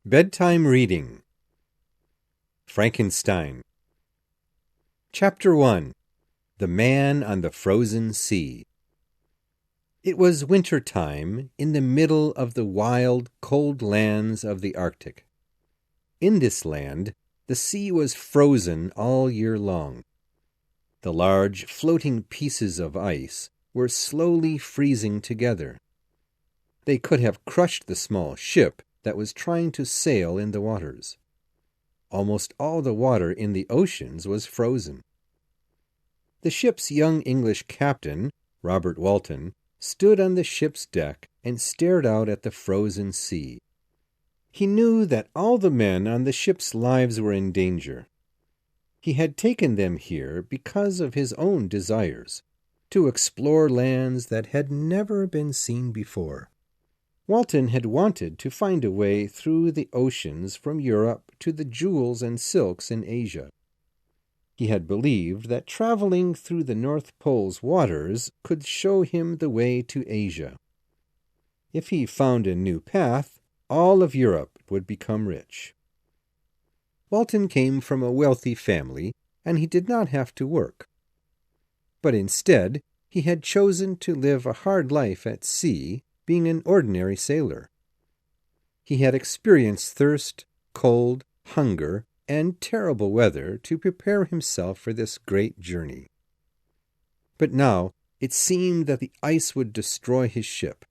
Bedtime Reading. Frankenstein. Chapter 1. The Man on the Frozen Sea. It was winter time in the middle of the wild, cold lands of the Arctic. In this land, the sea was frozen all year long. The large, floating pieces of ice were slowly freezing together. They could have crushed the small ship that was trying to sail in the waters. Almost all the water in the oceans was frozen. The ship's young English captain, Robert Walton, stood on the ship's deck and stared out at the frozen sea. He knew that all the men on the ship's lives were in danger. He had taken them here because of his own desires, to explore lands that had never been seen before. Walton had wanted to find a way through the oceans from Europe to the jewels and silks in Asia. He had believed that traveling through the North Pole's waters could show him the way to Asia. If he found a new path, all of Europe would become rich. Walton came from a wealthy family, and he did not have to work. But instead, he had chosen to live a hard life at sea, being an ordinary sailor. He had experienced thirst, cold, hunger, and terrible weather to prepare himself for this great journey. But now it seemed that the ice would destroy his ship.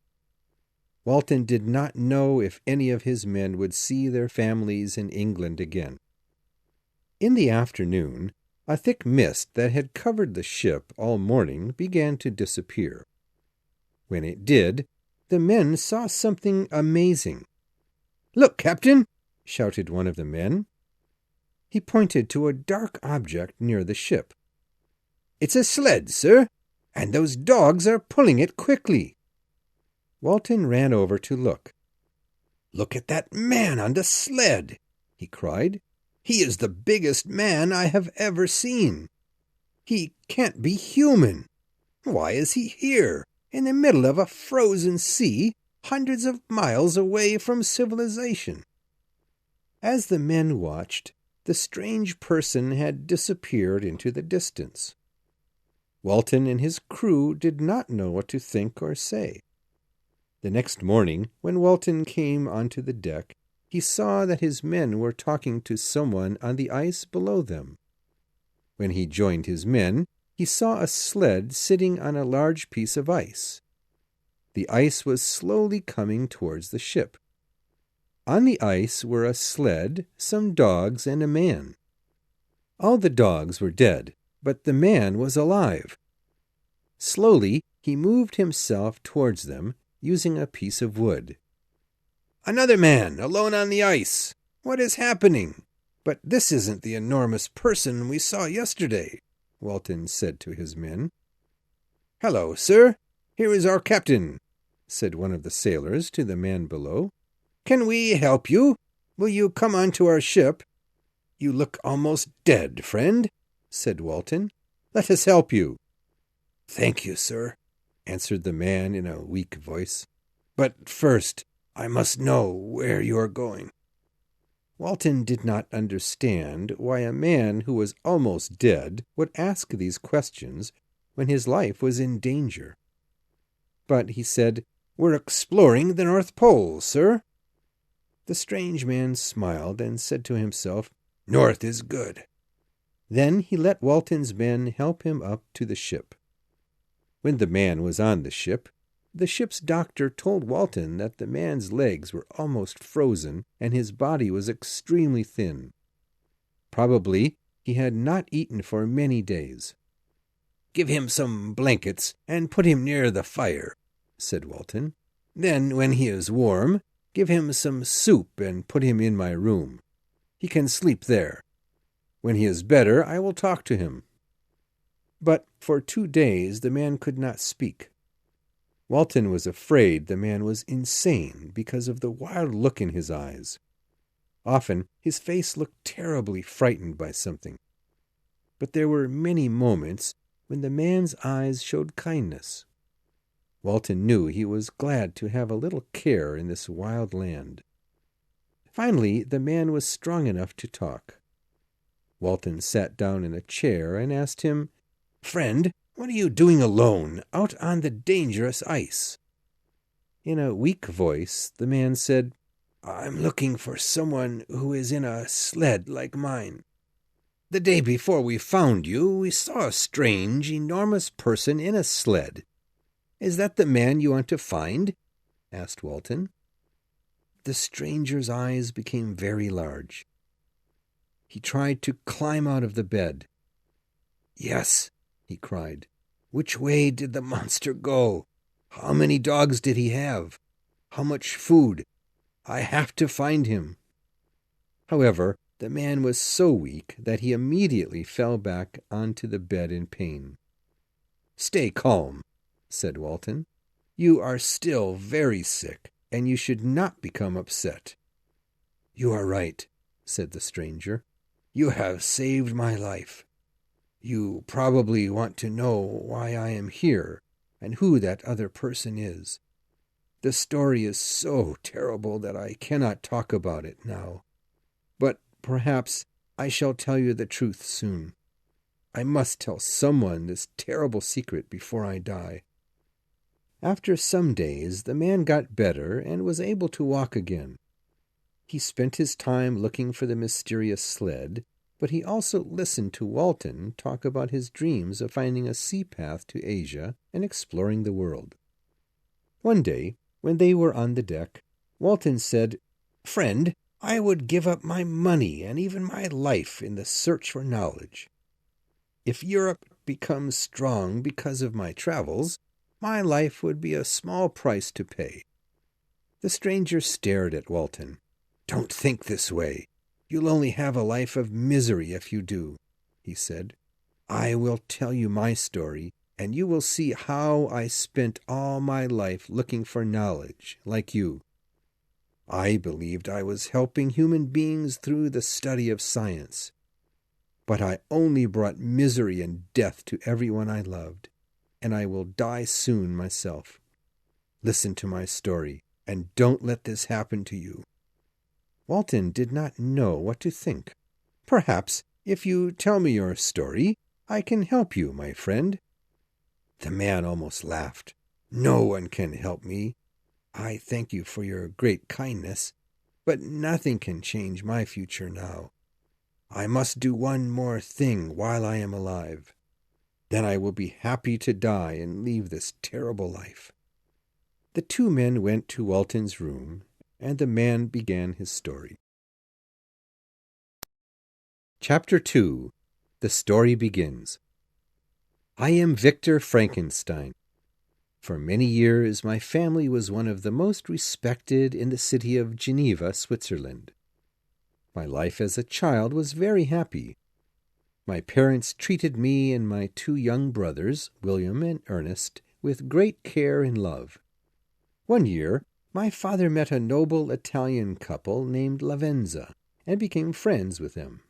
Walton did not know if any of his men would see their families in England again. In the afternoon, a thick mist that had covered the ship all morning began to disappear. When it did, the men saw something amazing. "Look, Captain!" shouted one of the men. He pointed to a dark object near the ship. "It's a sled, sir, and those dogs are pulling it quickly." Walton ran over to look. "Look at that man on the sled!" he cried. "He is the biggest man I have ever seen. He can't be human. Why is he here, in the middle of a frozen sea, hundreds of miles away from civilization?" As the men watched, the strange person had disappeared into the distance. Walton and his crew did not know what to think or say. The next morning, when Walton came onto the deck, he saw that his men were talking to someone on the ice below them. When he joined his men, he saw a sled sitting on a large piece of ice. The ice was slowly coming towards the ship. On the ice were a sled, some dogs, and a man. All the dogs were dead, but the man was alive. Slowly he moved himself towards them, using a piece of wood. "Another man, alone on the ice! What is happening? But this isn't the enormous person we saw yesterday," Walton said to his men. "Hello, sir. Here is our captain," said one of the sailors to the man below. "Can we help you? Will you come on to our ship?" "You look almost dead, friend," said Walton. "Let us help you." "Thank you, sir," answered the man in a weak voice. "But first, I must know where you are going." Walton did not understand why a man who was almost dead would ask these questions when his life was in danger. But he said, "We're exploring the North Pole, sir." The strange man smiled and said to himself, "North is good." Then he let Walton's men help him up to the ship. When the man was on the ship's doctor told Walton that the man's legs were almost frozen and his body was extremely thin. Probably he had not eaten for many days. "Give him some blankets and put him near the fire," said Walton. "Then, when he is warm, give him some soup and put him in my room. He can sleep there. When he is better, I will talk to him." But for 2 days the man could not speak. Walton was afraid the man was insane because of the wild look in his eyes. Often his face looked terribly frightened by something. But there were many moments when the man's eyes showed kindness. Walton knew he was glad to have a little care in this wild land. Finally, the man was strong enough to talk. Walton sat down in a chair and asked him, "Friend, what are you doing alone out on the dangerous ice?" In a weak voice, the man said, "I'm looking for someone who is in a sled like mine. The day before we found you, we saw a strange, enormous person in a sled. Is that the man you want to find?" asked Walton. The stranger's eyes became very large. He tried to climb out of the bed. "Yes," he cried. "Which way did the monster go? How many dogs did he have? How much food? I have to find him." However, the man was so weak that he immediately fell back onto the bed in pain. "Stay calm," said Walton. "You are still very sick, and you should not become upset." "You are right," said the stranger. "You have saved my life. You probably want to know why I am here and who that other person is. The story is so terrible that I cannot talk about it now. But perhaps I shall tell you the truth soon. I must tell someone this terrible secret before I die." After some days, the man got better and was able to walk again. He spent his time looking for the mysterious sled, but he also listened to Walton talk about his dreams of finding a sea path to Asia and exploring the world. One day, when they were on the deck, Walton said, "Friend, I would give up my money and even my life in the search for knowledge. If Europe becomes strong because of my travels, my life would be a small price to pay." The stranger stared at Walton. "Don't think this way. You'll only have a life of misery if you do," he said. "I will tell you my story, and you will see how I spent all my life looking for knowledge, like you. I believed I was helping human beings through the study of science. But I only brought misery and death to everyone I loved, and I will die soon myself. Listen to my story, and don't let this happen to you." Walton did not know what to think. "Perhaps, if you tell me your story, I can help you, my friend." The man almost laughed. "No one can help me. I thank you for your great kindness, but nothing can change my future now. I must do one more thing while I am alive. Then I will be happy to die and leave this terrible life." The two men went to Walton's room, and the man began his story. Chapter 2. The Story Begins. I am Victor Frankenstein. For many years my family was one of the most respected in the city of Geneva, Switzerland. My life as a child was very happy. My parents treated me and my two young brothers, William and Ernest, with great care and love. One year, my father met a noble Italian couple named Lavenza and became friends with them.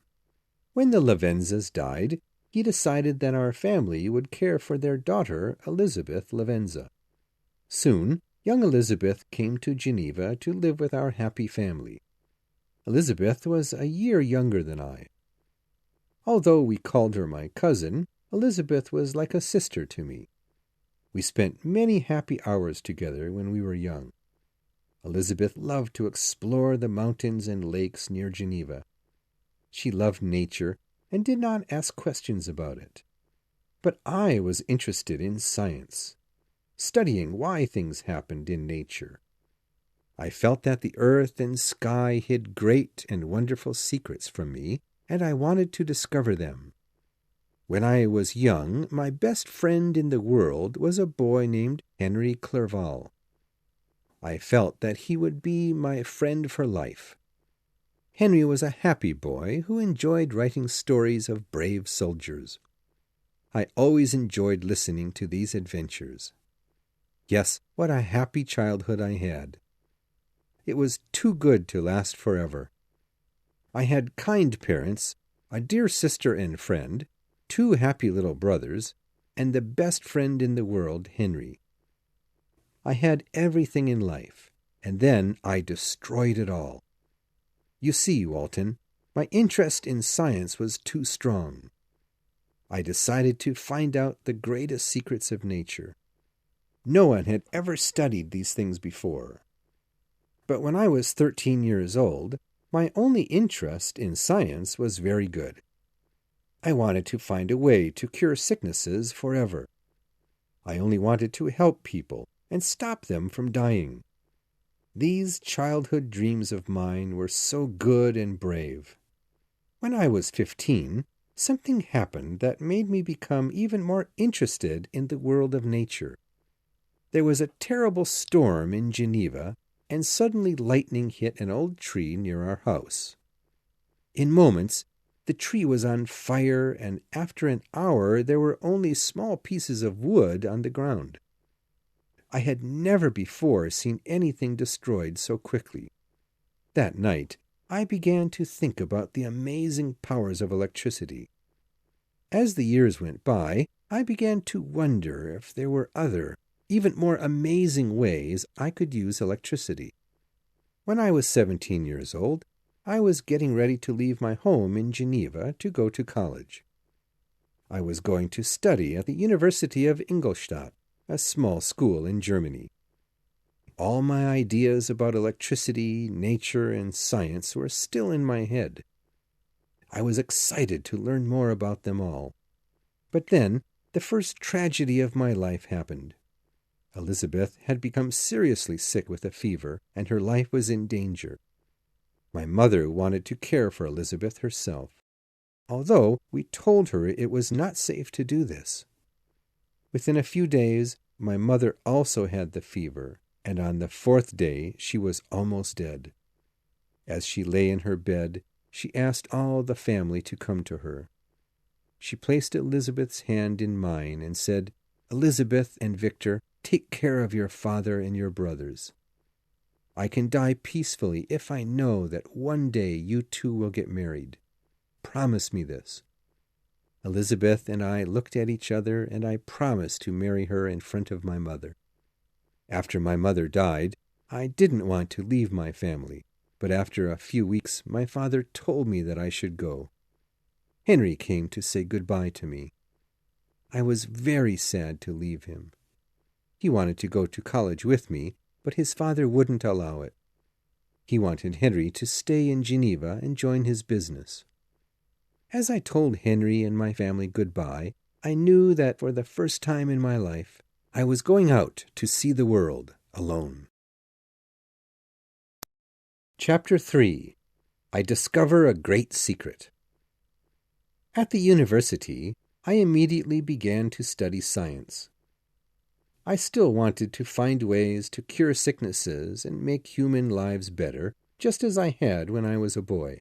When the Lavenzas died, he decided that our family would care for their daughter, Elizabeth Lavenza. Soon, young Elizabeth came to Geneva to live with our happy family. Elizabeth was a year younger than I. Although we called her my cousin, Elizabeth was like a sister to me. We spent many happy hours together when we were young. Elizabeth loved to explore the mountains and lakes near Geneva. She loved nature and did not ask questions about it. But I was interested in science, studying why things happened in nature. I felt that the earth and sky hid great and wonderful secrets from me, and I wanted to discover them. When I was young, my best friend in the world was a boy named Henry Clerval. I felt that he would be my friend for life. Henry was a happy boy who enjoyed writing stories of brave soldiers. I always enjoyed listening to these adventures. Yes, what a happy childhood I had. It was too good to last forever. I had kind parents, a dear sister and friend, two happy little brothers, and the best friend in the world, Henry. I had everything in life, and then I destroyed it all. You see, Walton, my interest in science was too strong. I decided to find out the greatest secrets of nature. No one had ever studied these things before. But when I was 13 years old, my only interest in science was very good. I wanted to find a way to cure sicknesses forever. I only wanted to help people and stop them from dying. These childhood dreams of mine were so good and brave. When I was 15, something happened that made me become even more interested in the world of nature. There was a terrible storm in Geneva, and suddenly lightning hit an old tree near our house. In moments, the tree was on fire, and after an hour there were only small pieces of wood on the ground. I had never before seen anything destroyed so quickly. That night, I began to think about the amazing powers of electricity. As the years went by, I began to wonder if there were other, even more amazing ways I could use electricity. When I was 17 years old, I was getting ready to leave my home in Geneva to go to college. I was going to study at the University of Ingolstadt, a small school in Germany. All my ideas about electricity, nature, and science were still in my head. I was excited to learn more about them all. But then, the first tragedy of my life happened. Elizabeth had become seriously sick with a fever, and her life was in danger. My mother wanted to care for Elizabeth herself, although we told her it was not safe to do this. Within a few days, my mother also had the fever, and on the 4th day she was almost dead. As she lay in her bed, she asked all the family to come to her. She placed Elizabeth's hand in mine and said, "Elizabeth and Victor, take care of your father and your brothers. I can die peacefully if I know that one day you two will get married. Promise me this." Elizabeth and I looked at each other, and I promised to marry her in front of my mother. After my mother died, I didn't want to leave my family, but after a few weeks my father told me that I should go. Henry came to say goodbye to me. I was very sad to leave him. He wanted to go to college with me, but his father wouldn't allow it. He wanted Henry to stay in Geneva and join his business. As I told Henry and my family goodbye, I knew that for the first time in my life, I was going out to see the world alone. Chapter 3. I Discover a Great Secret. At the university, I immediately began to study science. I still wanted to find ways to cure sicknesses and make human lives better, just as I had when I was a boy.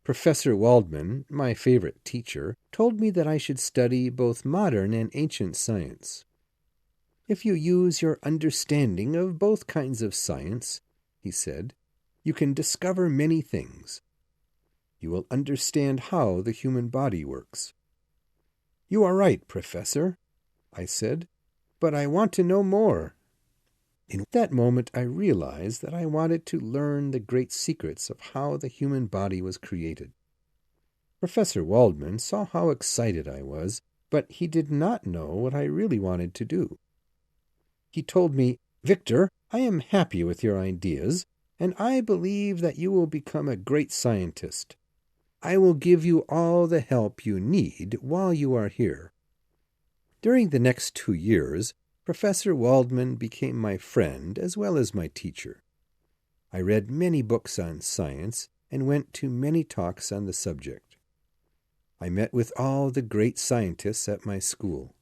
Professor Waldman, my favorite teacher, told me that I should study both modern and ancient science. If you use your understanding of both kinds of science, he said, you can discover many things. You will understand how the human body works. "You are right, Professor," I said, "but I want to know more." In that moment I realized that I wanted to learn the great secrets of how the human body was created. Professor Waldman saw how excited I was, but he did not know what I really wanted to do. He told me, "Victor, I am happy with your ideas, and I believe that you will become a great scientist. I will give you all the help you need while you are here." During the next 2 years, Professor Waldman became my friend as well as my teacher. I read many books on science and went to many talks on the subject. I met with all the great scientists at my school.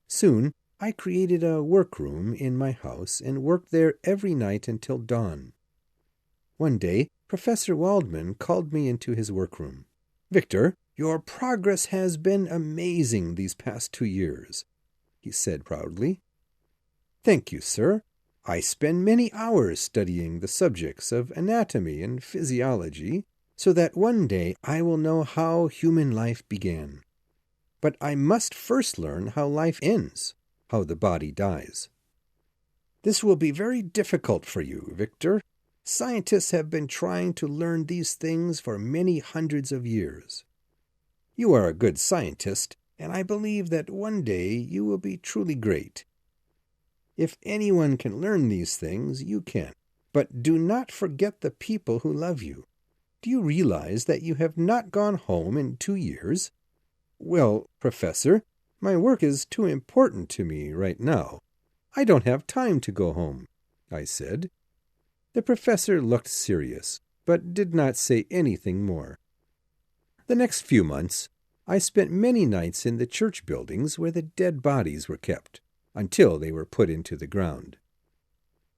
Soon, I created a workroom in my house and worked there every night until dawn. One day, Professor Waldman called me into his workroom. "Victor, your progress has been amazing these past 2 years," he said proudly. "Thank you, sir. I spend many hours studying the subjects of anatomy and physiology, so that one day I will know how human life began. But I must first learn how life ends, how the body dies." "This will be very difficult for you, Victor," Scientists have been trying to learn these things for many hundreds of years. You are a good scientist, and I believe that one day you will be truly great. If anyone can learn these things, you can. But do not forget the people who love you. Do you realize that you have not gone home in 2 years? Well, Professor, my work is too important to me right now. I don't have time to go home, I said. The professor looked serious, but did not say anything more. The next few months, I spent many nights in the church buildings where the dead bodies were kept, until they were put into the ground.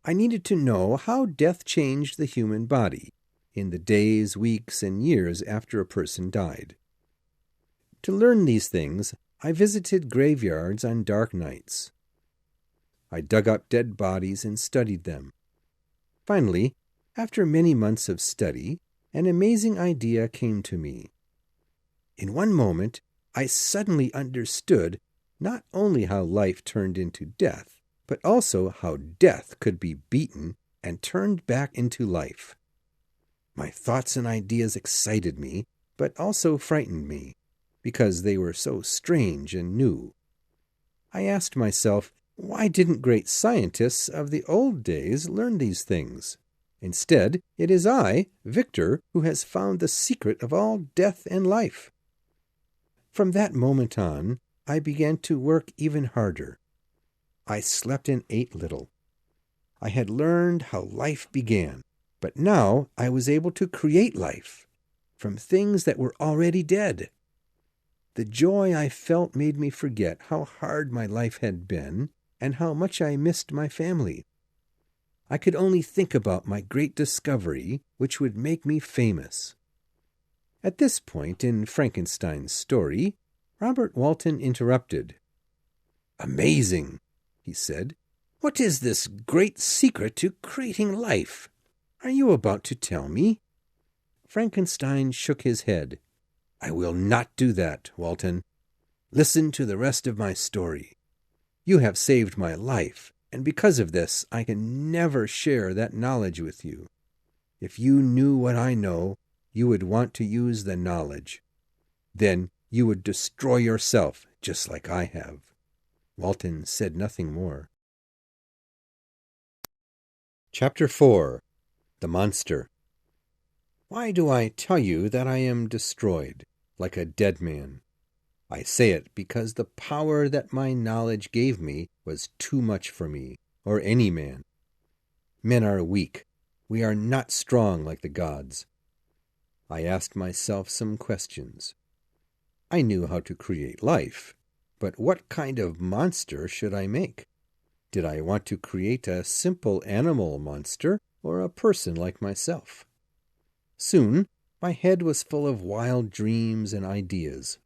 I needed to know how death changed the human body in the days, weeks, and years after a person died. To learn these things, I visited graveyards on dark nights. I dug up dead bodies and studied them. Finally, after many months of study, an amazing idea came to me. In one moment, I suddenly understood not only how life turned into death, but also how death could be beaten and turned back into life. My thoughts and ideas excited me, but also frightened me, because they were so strange and new. I asked myself, why didn't great scientists of the old days learn these things? Instead, it is I, Victor, who has found the secret of all death and life. From that moment on, I began to work even harder. I slept and ate little. I had learned how life began, but now I was able to create life from things that were already dead. The joy I felt made me forget how hard my life had been and how much I missed my family. I could only think about my great discovery, which would make me famous. At this point in Frankenstein's story, Robert Walton interrupted. "Amazing," he said. "What is this great secret to creating life? Are you about to tell me?" Frankenstein shook his head. "I will not do that, Walton. Listen to the rest of my story. You have saved my life, and because of this, I can never share that knowledge with you. If you knew what I know, you would want to use the knowledge. Then you would destroy yourself, just like I have." Walton said nothing more. Chapter 4. The Monster. Why do I tell you that I am destroyed, like a dead man? I say it because the power that my knowledge gave me was too much for me, or any man. Men are weak. We are not strong like the gods. I asked myself some questions. I knew how to create life, but what kind of monster should I make? Did I want to create a simple animal monster or a person like myself? Soon, my head was full of wild dreams and ideas.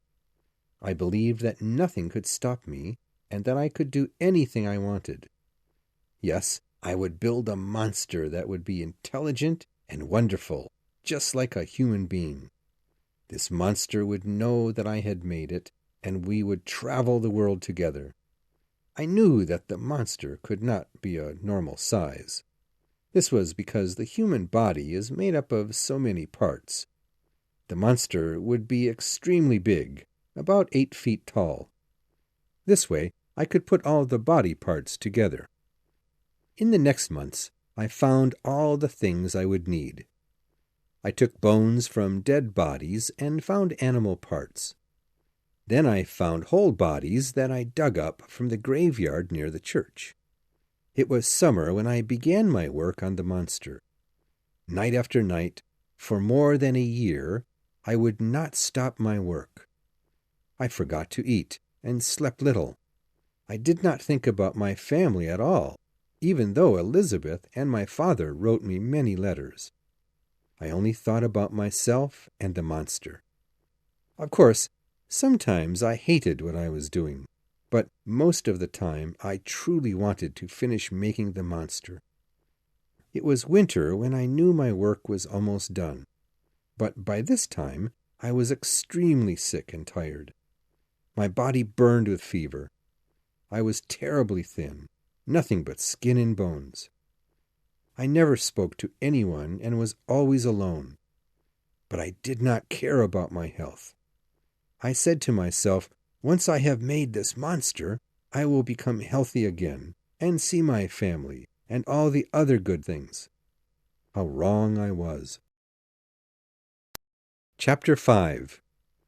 I believed that nothing could stop me, and that I could do anything I wanted. Yes, I would build a monster that would be intelligent and wonderful, just like a human being. This monster would know that I had made it, and we would travel the world together. I knew that the monster could not be a normal size. This was because the human body is made up of so many parts. The monster would be extremely big, about 8 feet tall. This way, I could put all the body parts together. In the next months, I found all the things I would need. I took bones from dead bodies and found animal parts. Then I found whole bodies that I dug up from the graveyard near the church. It was summer when I began my work on the monster. Night after night, for more than a year, I would not stop my work. I forgot to eat and slept little. I did not think about my family at all, even though Elizabeth and my father wrote me many letters. I only thought about myself and the monster. Of course, sometimes I hated what I was doing, but most of the time I truly wanted to finish making the monster. It was winter when I knew my work was almost done, but by this time I was extremely sick and tired. My body burned with fever. I was terribly thin, nothing but skin and bones. I never spoke to anyone and was always alone. But I did not care about my health. I said to myself, once I have made this monster, I will become healthy again and see my family and all the other good things. How wrong I was. Chapter 5.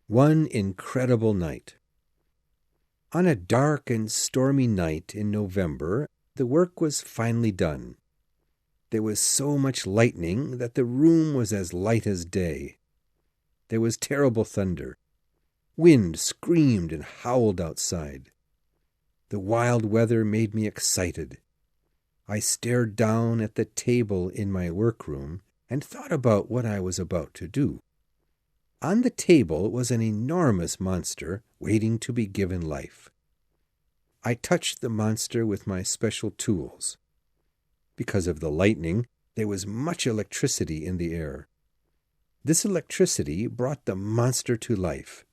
One Incredible Night. On a dark and stormy night in November, the work was finally done. There was so much lightning that the room was as light as day. There was terrible thunder. Wind screamed and howled outside. The wild weather made me excited. I stared down at the table in my workroom and thought about what I was about to do. On the table was an enormous monster waiting to be given life. I touched the monster with my special tools. Because of the lightning, there was much electricity in the air. This electricity brought the monster to life.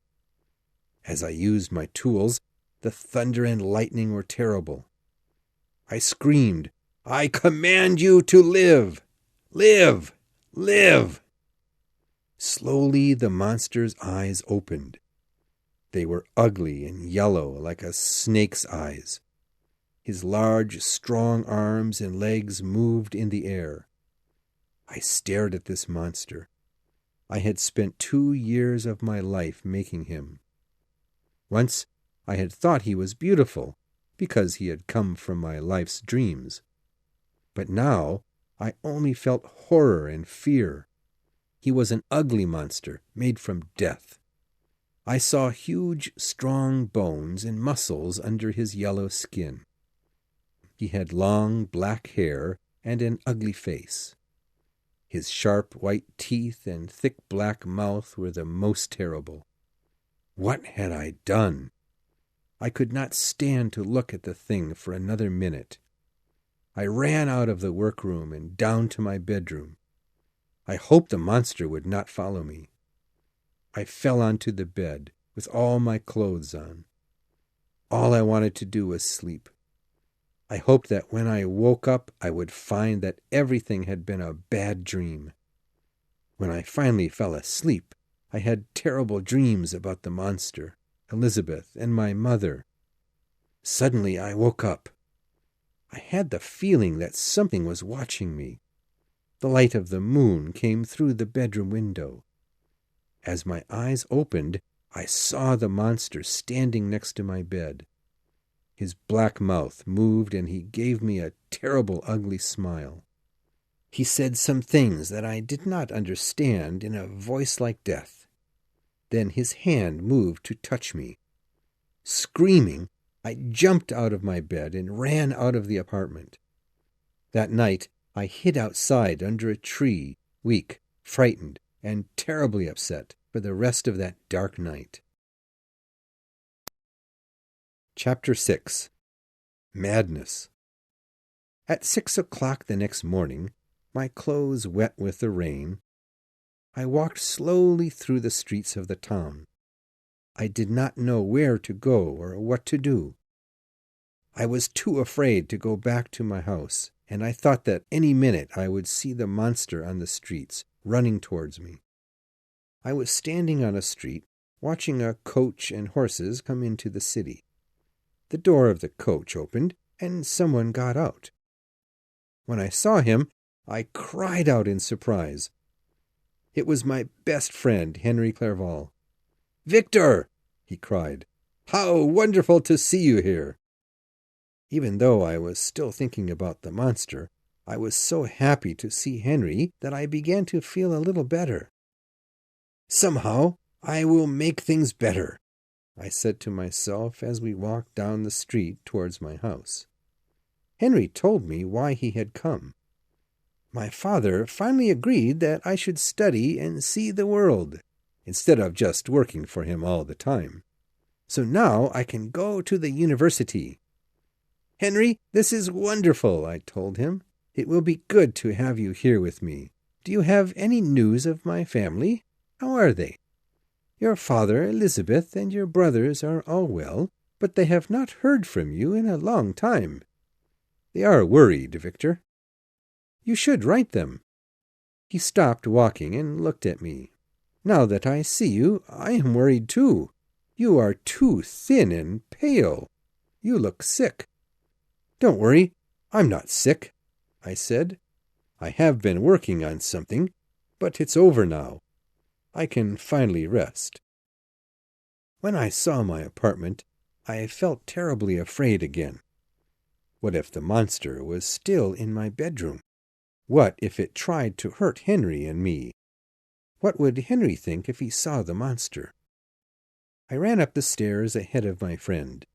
As I used my tools, the thunder and lightning were terrible. I screamed, "I command you to live! Live! Live!" Slowly the monster's eyes opened. They were ugly and yellow like a snake's eyes. His large, strong arms and legs moved in the air. I stared at this monster. I had spent 2 years of my life making him. Once I had thought he was beautiful, because he had come from my life's dreams. But now I only felt horror and fear. He was an ugly monster made from death. I saw huge, strong bones and muscles under his yellow skin. He had long black hair and an ugly face. His sharp white teeth and thick black mouth were the most terrible. What had I done? I could not stand to look at the thing for another minute. I ran out of the workroom and down to my bedroom. I hoped the monster would not follow me. I fell onto the bed with all my clothes on. All I wanted to do was sleep. I hoped that when I woke up I would find that everything had been a bad dream. When I finally fell asleep, I had terrible dreams about the monster, Elizabeth, and my mother. Suddenly I woke up. I had the feeling that something was watching me. The light of the moon came through the bedroom window. As my eyes opened, I saw the monster standing next to my bed. His black mouth moved and he gave me a terrible, ugly smile. He said some things that I did not understand in a voice like death. Then his hand moved to touch me. Screaming, I jumped out of my bed and ran out of the apartment. That night, I hid outside under a tree, weak, frightened, and terribly upset for the rest of that dark night. Chapter 6. Madness. At 6 o'clock the next morning, my clothes wet with the rain, I walked slowly through the streets of the town. I did not know where to go or what to do. I was too afraid to go back to my house, and I thought that any minute I would see the monster on the streets, running towards me. I was standing on a street, watching a coach and horses come into the city. The door of the coach opened, and someone got out. When I saw him, I cried out in surprise. It was my best friend, Henry Clerval. "Victor!" he cried. "How wonderful to see you here!" Even though I was still thinking about the monster, I was so happy to see Henry that I began to feel a little better. "Somehow I will make things better," I said to myself as we walked down the street towards my house. Henry told me why he had come. My father finally agreed that I should study and see the world, instead of just working for him all the time. So now I can go to the university. "Henry, this is wonderful," I told him. "It will be good to have you here with me. Do you have any news of my family? How are they? Your father, Elizabeth, and your brothers are all well, but they have not heard from you in a long time. They are worried, Victor." You should write them." He stopped walking and looked at me. "Now that I see you, I am worried too. You are too thin and pale. You look sick." "Don't worry, I'm not sick," I said. "I have been working on something, but it's over now. I can finally rest." When I saw my apartment, I felt terribly afraid again. What if the monster was still in my bedroom? What if it tried to hurt Henry and me? What would Henry think if he saw the monster? I ran up the stairs ahead of my friend.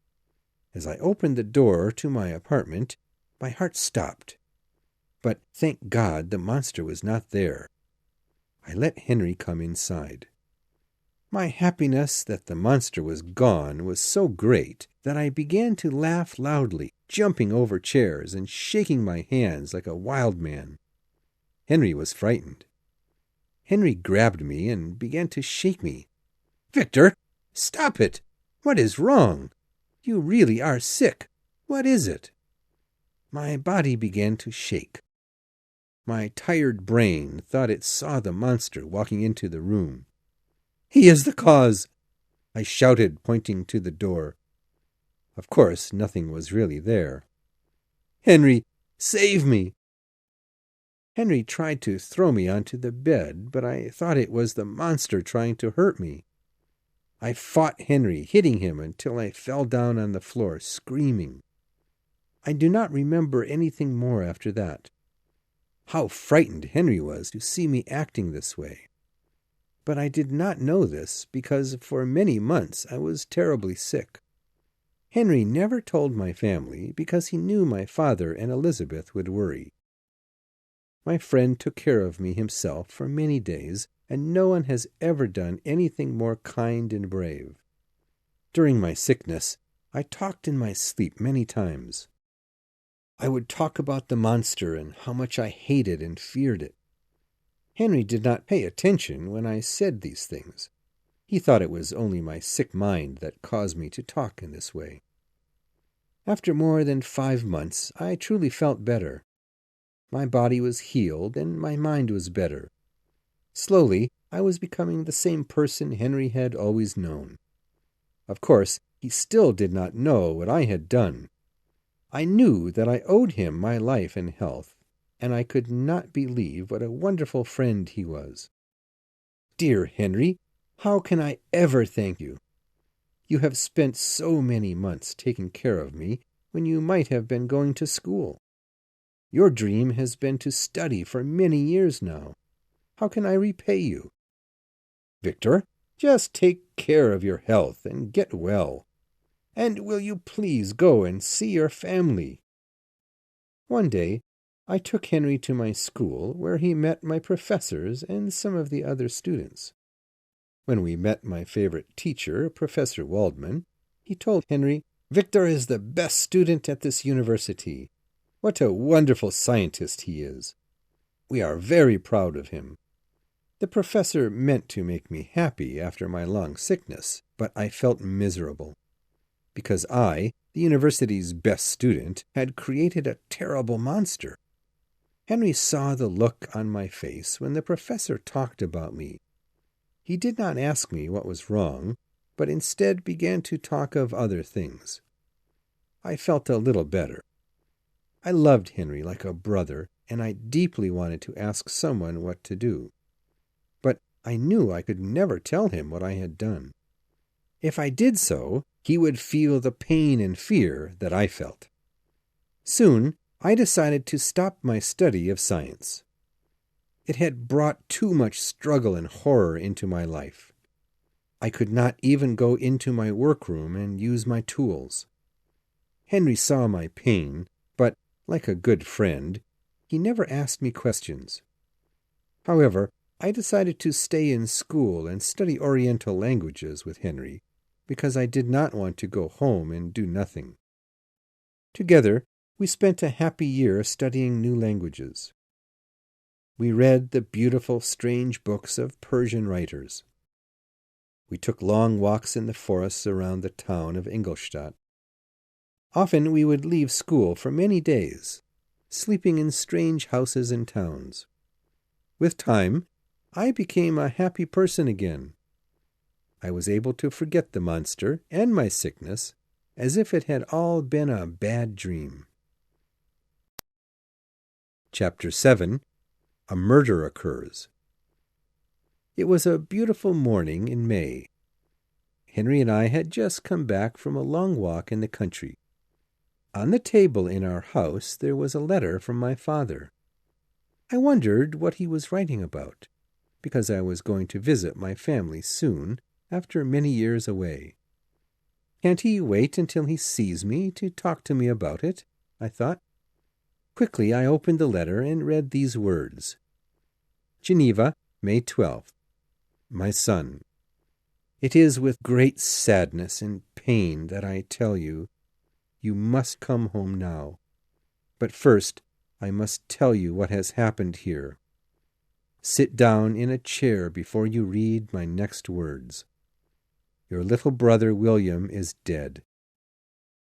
As I opened the door to my apartment, my heart stopped. But thank God the monster was not there. I let Henry come inside. My happiness that the monster was gone was so great that I began to laugh loudly, jumping over chairs and shaking my hands like a wild man. Henry was frightened. Henry grabbed me and began to shake me. "Victor, stop it! What is wrong? You really are sick. What is it?" My body began to shake. My tired brain thought it saw the monster walking into the room. "He is the cause!" I shouted, pointing to the door. Of course, nothing was really there. "Henry, save me!" Henry tried to throw me onto the bed, but I thought it was the monster trying to hurt me. I fought Henry, hitting him until I fell down on the floor, screaming. I do not remember anything more after that. How frightened Henry was to see me acting this way. But I did not know this because for many months I was terribly sick. Henry never told my family because he knew my father and Elizabeth would worry. My friend took care of me himself for many days, and no one has ever done anything more kind and brave. During my sickness, I talked in my sleep many times. I would talk about the monster and how much I hated and feared it. Henry did not pay attention when I said these things. He thought it was only my sick mind that caused me to talk in this way. After more than 5 months, I truly felt better. My body was healed and my mind was better. Slowly, I was becoming the same person Henry had always known. Of course, he still did not know what I had done. I knew that I owed him my life and health, and I could not believe what a wonderful friend he was. Dear Henry, how can I ever thank you? You have spent so many months taking care of me when you might have been going to school. Your dream has been to study for many years now. How can I repay you? Victor, just take care of your health and get well. And will you please go and see your family? One day, I took Henry to my school, where he met my professors and some of the other students. When we met my favorite teacher, Professor Waldman, he told Henry, "Victor is the best student at this university. What a wonderful scientist he is. We are very proud of him." The professor meant to make me happy after my long sickness, but I felt miserable. Because I, the university's best student, had created a terrible monster. Henry saw the look on my face when the professor talked about me. He did not ask me what was wrong, but instead began to talk of other things. I felt a little better. I loved Henry like a brother, and I deeply wanted to ask someone what to do. But I knew I could never tell him what I had done. If I did so, he would feel the pain and fear that I felt. Soon, I decided to stop my study of science. It had brought too much struggle and horror into my life. I could not even go into my workroom and use my tools. Henry saw my pain, but, like a good friend, he never asked me questions. However, I decided to stay in school and study Oriental languages with Henry, because I did not want to go home and do nothing. Together, we spent a happy year studying new languages. We read the beautiful, strange books of Persian writers. We took long walks in the forests around the town of Ingolstadt. Often we would leave school for many days. sleeping in strange houses and towns. With time, I became a happy person again. I was able to forget the monster and my sickness as if it had all been a bad dream. Chapter 7. A Murder Occurs. It was a beautiful morning in May. Henry and I had just come back from a long walk in the country. On the table in our house there was a letter from my father. I wondered what he was writing about, because I was going to visit my family soon, after many years away. Can't he wait until he sees me to talk to me about it? I thought. Quickly I opened the letter and read these words. Geneva, May 12th. My son, it is with great sadness and pain that I tell you, you must come home now. But first, I must tell you what has happened here. Sit down in a chair before you read my next words. Your little brother William is dead.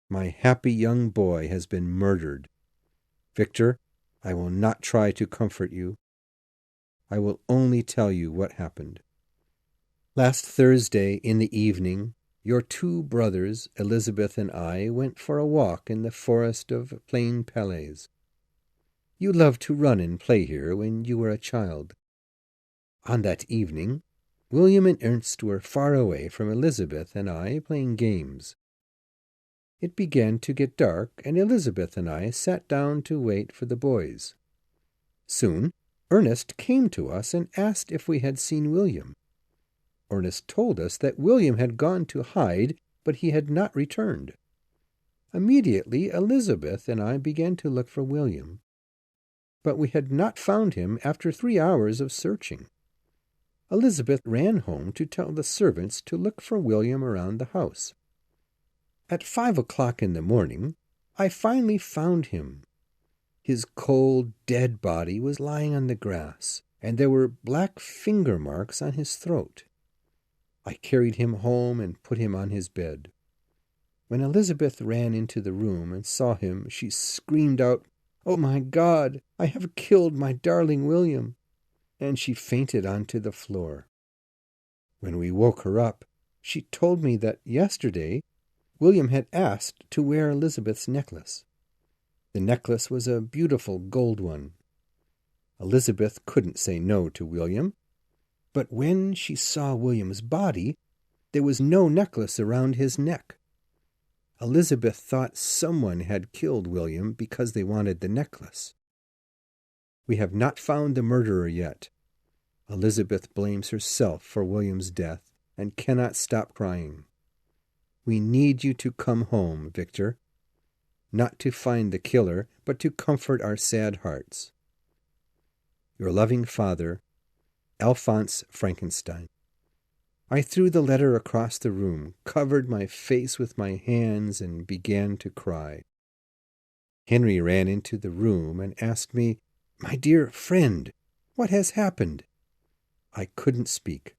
My happy young boy has been murdered. Victor, I will not try to comfort you. I will only tell you what happened. Last Thursday in the evening, your two brothers, Elizabeth and I, went for a walk in the forest of Plain Palais. You loved to run and play here when you were a child. On that evening, William and Ernst were far away from Elizabeth and I playing games. It began to get dark, and Elizabeth and I sat down to wait for the boys. Soon, Ernest came to us and asked if we had seen William. Ernest told us that William had gone to hide, but he had not returned. Immediately, Elizabeth and I began to look for William, but we had not found him after 3 hours of searching. Elizabeth ran home to tell the servants to look for William around the house. At 5 o'clock in the morning, I finally found him. His cold, dead body was lying on the grass, and there were black finger marks on his throat. I carried him home and put him on his bed. When Elizabeth ran into the room and saw him, she screamed out, "Oh, my God, I have killed my darling William!" and she fainted onto the floor. When we woke her up, she told me that yesterday William had asked to wear Elizabeth's necklace. The necklace was a beautiful gold one. Elizabeth couldn't say no to William, but when she saw William's body, there was no necklace around his neck. Elizabeth thought someone had killed William because they wanted the necklace. We have not found the murderer yet. Elizabeth blames herself for William's death and cannot stop crying. We need you to come home, Victor, not to find the killer, but to comfort our sad hearts. Your loving father, Alphonse Frankenstein. I threw the letter across the room, covered my face with my hands, and began to cry. Henry ran into the room and asked me, "My dear friend, what has happened?" I couldn't speak.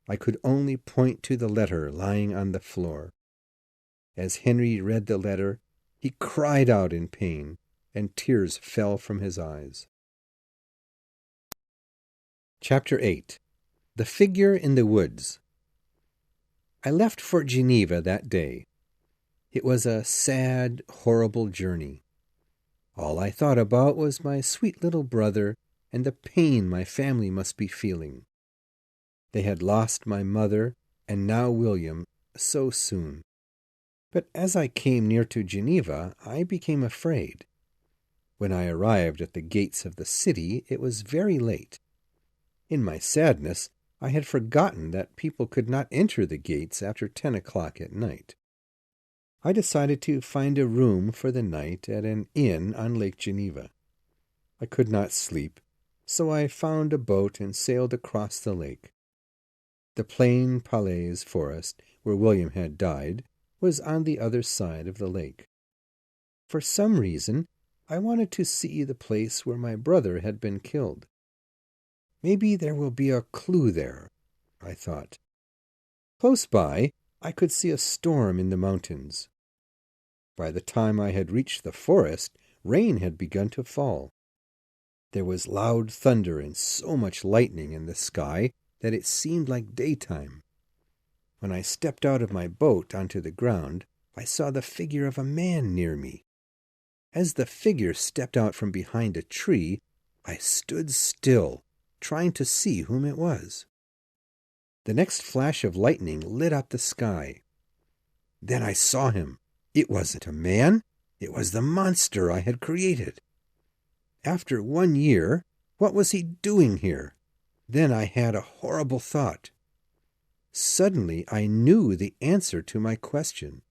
I could only point to the letter lying on the floor. As Henry read the letter, he cried out in pain, and tears fell from his eyes. Chapter 8. The Figure in the Woods. I left for Geneva that day. It was a sad, horrible journey. All I thought about was my sweet little brother and the pain my family must be feeling. They had lost my mother and now William so soon. But as I came near to Geneva, I became afraid. When I arrived at the gates of the city, it was very late. In my sadness, I had forgotten that people could not enter the gates after 10 o'clock at night. I decided to find a room for the night at an inn on Lake Geneva. I could not sleep, so I found a boat and sailed across the lake. The Plain Palais forest, where William had died, was on the other side of the lake. For some reason, I wanted to see the place where my brother had been killed. Maybe there will be a clue there, I thought. Close by, I could see a storm in the mountains. By the time I had reached the forest, rain had begun to fall. There was loud thunder and so much lightning in the sky that it seemed like daytime. When I stepped out of my boat onto the ground, I saw the figure of a man near me. As the figure stepped out from behind a tree, I stood still, trying to see whom it was. The next flash of lightning lit up the sky. Then I saw him. It wasn't a man. It was the monster I had created. After 1 year, what was he doing here? Then I had a horrible thought. Suddenly I knew the answer to my question.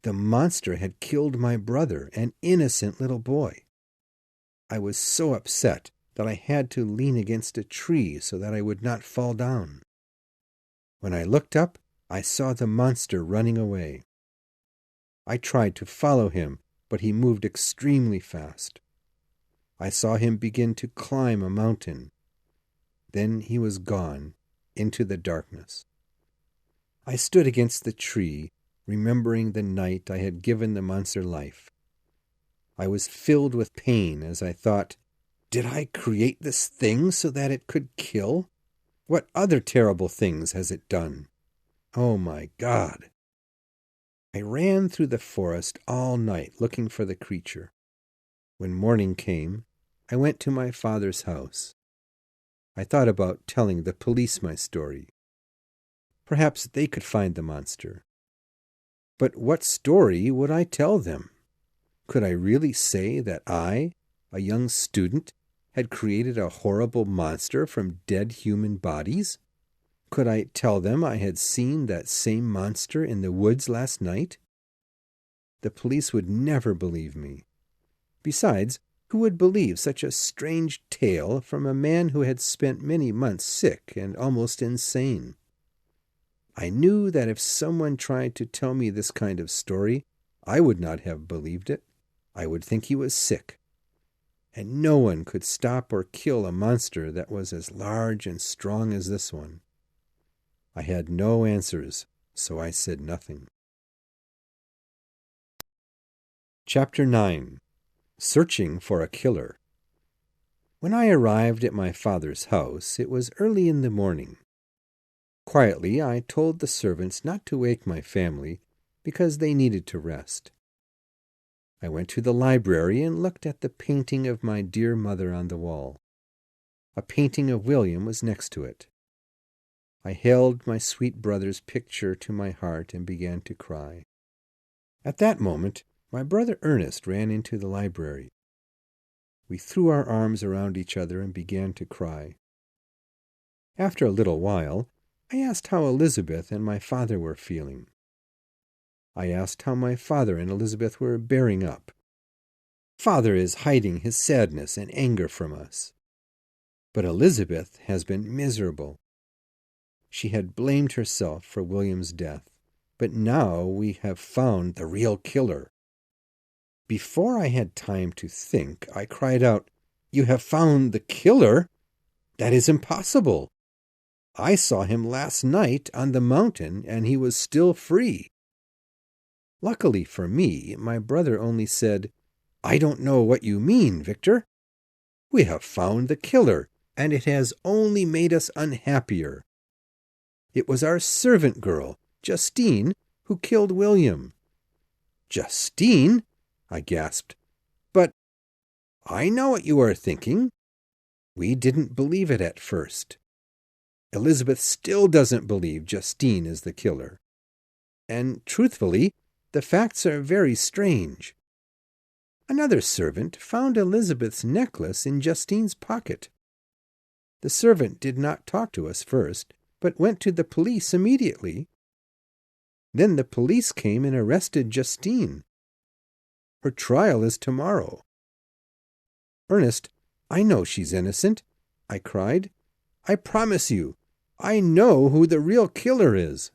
The monster had killed my brother, an innocent little boy. I was so upset that I had to lean against a tree so that I would not fall down. When I looked up, I saw the monster running away. I tried to follow him, but he moved extremely fast. I saw him begin to climb a mountain. Then he was gone into the darkness. I stood against the tree, remembering the night I had given the monster life. I was filled with pain as I thought, did I create this thing so that it could kill? What other terrible things has it done? Oh, my God! I ran through the forest all night looking for the creature. When morning came, I went to my father's house. I thought about telling the police my story. Perhaps they could find the monster. But what story would I tell them? Could I really say that I, a young student, had created a horrible monster from dead human bodies? Could I tell them I had seen that same monster in the woods last night? The police would never believe me. Besides, who would believe such a strange tale from a man who had spent many months sick and almost insane? I knew that if someone tried to tell me this kind of story, I would not have believed it. I would think he was sick. And no one could stop or kill a monster that was as large and strong as this one. I had no answers, so I said nothing. Chapter 9. Searching for a Killer. When I arrived at my father's house, it was early in the morning. Quietly, I told the servants not to wake my family because they needed to rest. I went to the library and looked at the painting of my dear mother on the wall. A painting of William was next to it. I held my sweet brother's picture to my heart and began to cry. At that moment, my brother Ernest ran into the library. We threw our arms around each other and began to cry. After a little while, I asked how Elizabeth and my father were feeling. I asked how my father and Elizabeth were bearing up. Father is hiding his sadness and anger from us. But Elizabeth has been miserable. She had blamed herself for William's death, but now we have found the real killer. Before I had time to think, I cried out, "You have found the killer? That is impossible. I saw him last night on the mountain, and he was still free." Luckily for me, my brother only said, "I don't know what you mean, Victor. We have found the killer, and it has only made us unhappier. It was our servant girl, Justine, who killed William." "Justine?" I gasped. "But I know what you are thinking. We didn't believe it at first. Elizabeth still doesn't believe Justine is the killer. And truthfully, the facts are very strange. Another servant found Elizabeth's necklace in Justine's pocket. The servant did not talk to us first, but went to the police immediately. Then the police came and arrested Justine. Her trial is tomorrow." "Ernest, I know she's innocent," I cried. "I promise you, I know who the real killer is."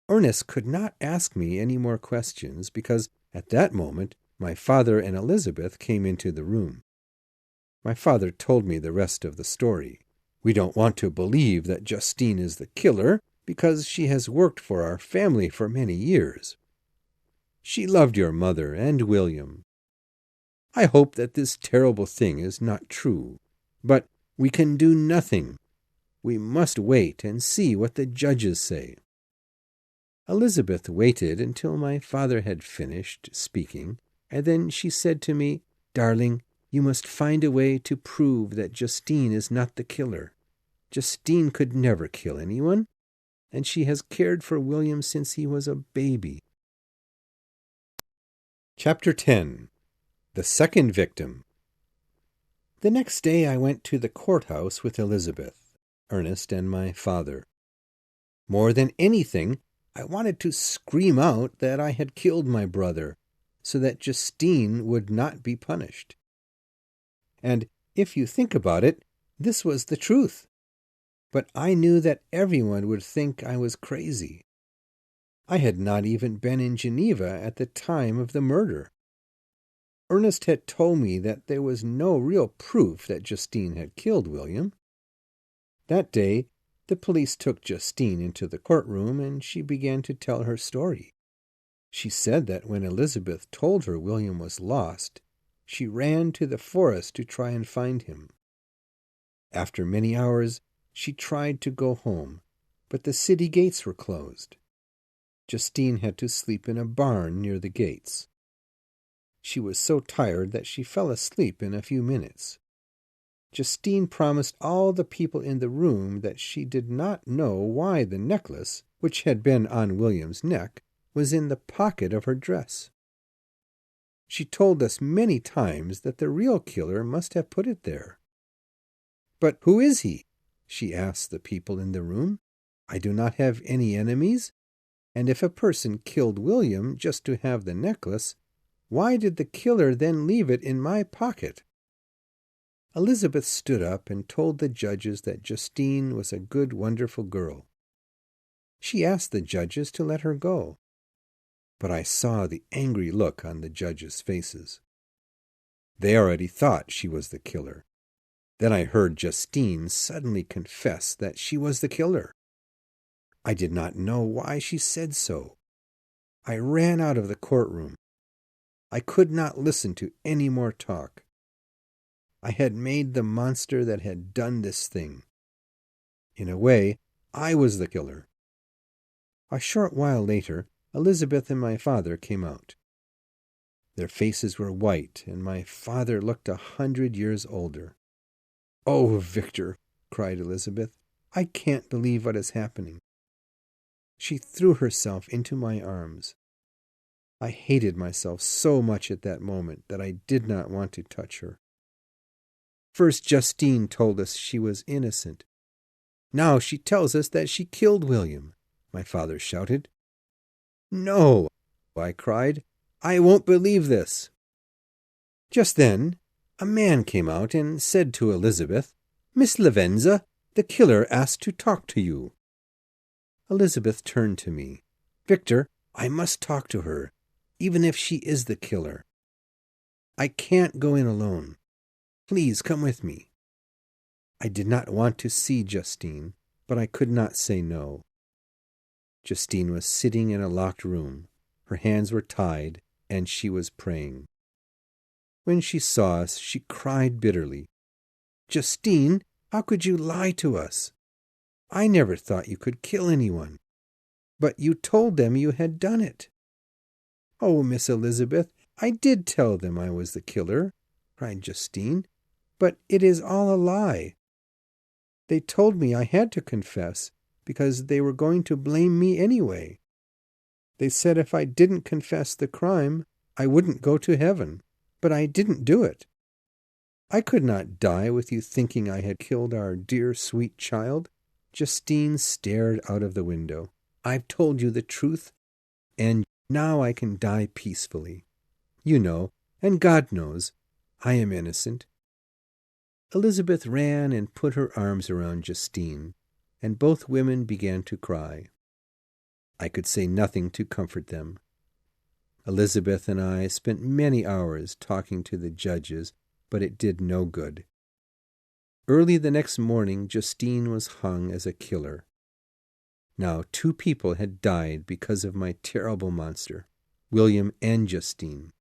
Ernest could not ask me any more questions because at that moment my father and Elizabeth came into the room. My father told me the rest of the story. "We don't want to believe that Justine is the killer because she has worked for our family for many years. She loved your mother and William. I hope that this terrible thing is not true. But we can do nothing. We must wait and see what the judges say." Elizabeth waited until my father had finished speaking, and then she said to me, "Darling, you must find a way to prove that Justine is not the killer. Justine could never kill anyone, and she has cared for William since he was a baby." Chapter 10. The Second Victim. The next day I went to the courthouse with Elizabeth, Ernest, and my father. More than anything, I wanted to scream out that I had killed my brother, so that Justine would not be punished. And if you think about it, this was the truth. But I knew that everyone would think I was crazy. I had not even been in Geneva at the time of the murder. Ernest had told me that there was no real proof that Justine had killed William. That day, the police took Justine into the courtroom, and she began to tell her story. She said that when Elizabeth told her William was lost, she ran to the forest to try and find him. After many hours, she tried to go home, but the city gates were closed. Justine had to sleep in a barn near the gates. She was so tired that she fell asleep in a few minutes. Justine promised all the people in the room that she did not know why the necklace, which had been on William's neck, was in the pocket of her dress. She told us many times that the real killer must have put it there. "But who is he?" she asked the people in the room. "I do not have any enemies, and if a person killed William just to have the necklace, why did the killer then leave it in my pocket?" Elizabeth stood up and told the judges that Justine was a good, wonderful girl. She asked the judges to let her go, but I saw the angry look on the judges' faces. They already thought she was the killer. Then I heard Justine suddenly confess that she was the killer. I did not know why she said so. I ran out of the courtroom. I could not listen to any more talk. I had made the monster that had done this thing. In a way, I was the killer. A short while later, Elizabeth and my father came out. Their faces were white, and my father looked 100 years older. "Oh, Victor," cried Elizabeth, "I can't believe what is happening." She threw herself into my arms. I hated myself so much at that moment that I did not want to touch her. First, Justine told us she was innocent. Now she tells us that she killed William, my father shouted. "No," I cried. "I won't believe this." Just then, a man came out and said to Elizabeth, "Miss Lavenza, the killer asks to talk to you." Elizabeth turned to me. "Victor, I must talk to her, even if she is the killer. I can't go in alone. Please come with me." I did not want to see Justine, but I could not say no. Justine was sitting in a locked room. Her hands were tied, and she was praying. When she saw us, she cried bitterly. "Justine, how could you lie to us? I never thought you could kill anyone. But you told them you had done it." "Oh, Miss Elizabeth, I did tell them I was the killer," cried Justine. "But it is all a lie. They told me I had to confess because they were going to blame me anyway. They said if I didn't confess the crime, I wouldn't go to heaven, but I didn't do it. I could not die with you thinking I had killed our dear, sweet child." Justine stared out of the window. "I've told you the truth, and now I can die peacefully. You know, and God knows, I am innocent." Elizabeth ran and put her arms around Justine, and both women began to cry. I could say nothing to comfort them. Elizabeth and I spent many hours talking to the judges, but it did no good. Early the next morning, Justine was hung as a killer. Now 2 people had died because of my terrible monster, William and Justine.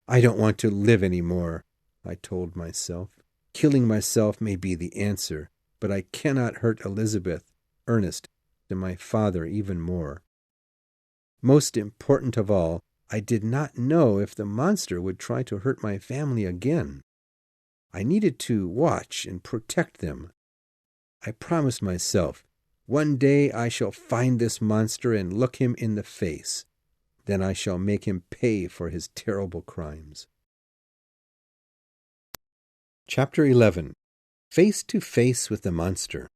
I don't want to live any more, I told myself. Killing myself may be the answer, but I cannot hurt Elizabeth, Ernest, and my father even more. Most important of all, I did not know if the monster would try to hurt my family again. I needed to watch and protect them. I promised myself, one day I shall find this monster and look him in the face. Then I shall make him pay for his terrible crimes. Chapter 11. Face to Face with the Monster.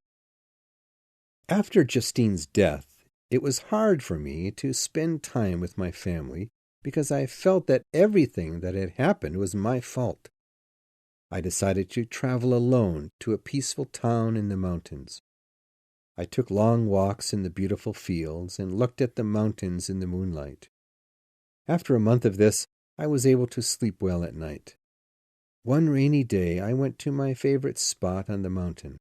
After Justine's death, it was hard for me to spend time with my family because I felt that everything that had happened was my fault. I decided to travel alone to a peaceful town in the mountains. I took long walks in the beautiful fields and looked at the mountains in the moonlight. After a month of this, I was able to sleep well at night. One rainy day, I went to my favorite spot on the mountain.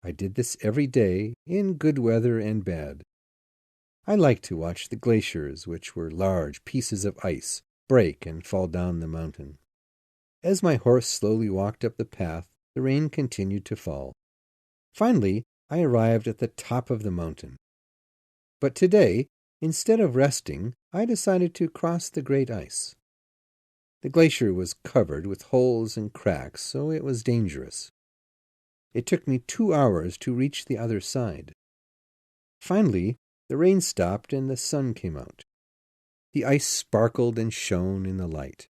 I did this every day, in good weather and bad. I liked to watch the glaciers, which were large pieces of ice, break and fall down the mountain. As my horse slowly walked up the path, the rain continued to fall. Finally, I arrived at the top of the mountain. But today, instead of resting, I decided to cross the great ice. The glacier was covered with holes and cracks, so it was dangerous. It took me 2 hours to reach the other side. Finally, the rain stopped and the sun came out. The ice sparkled and shone in the light.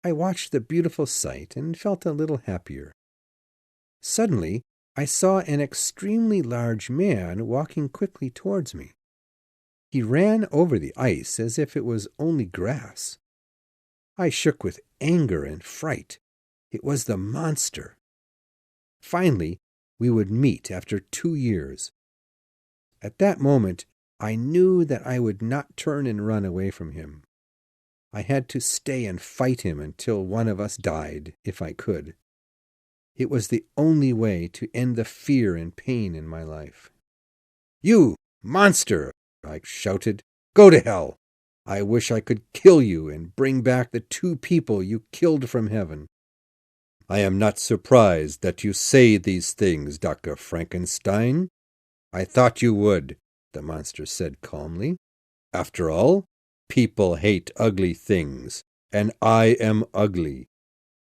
I watched the beautiful sight and felt a little happier. Suddenly, I saw an extremely large man walking quickly towards me. He ran over the ice as if it was only grass. I shook with anger and fright. It was the monster. Finally, we would meet after 2 years. At that moment, I knew that I would not turn and run away from him. I had to stay and fight him until one of us died, if I could. It was the only way to end the fear and pain in my life. "You monster!" I shouted. "Go to hell! I wish I could kill you and bring back the 2 people you killed from heaven." "I am not surprised that you say these things, Dr. Frankenstein. I thought you would," the monster said calmly. "After all, people hate ugly things, and I am ugly.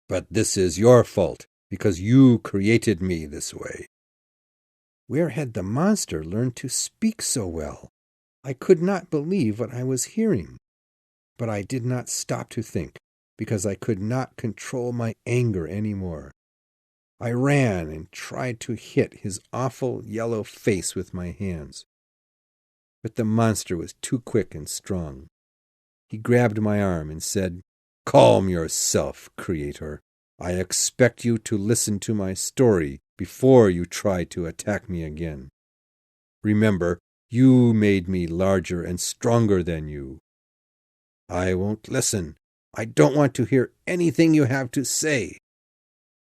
But this is your fault, because you created me this way." Where had the monster learned to speak so well? I could not believe what I was hearing. But I did not stop to think, because I could not control my anger any more. I ran and tried to hit his awful yellow face with my hands. But the monster was too quick and strong. He grabbed my arm and said, "Calm yourself, Creator. I expect you to listen to my story before you try to attack me again. Remember, you made me larger and stronger than you." "I won't listen. I don't want to hear anything you have to say."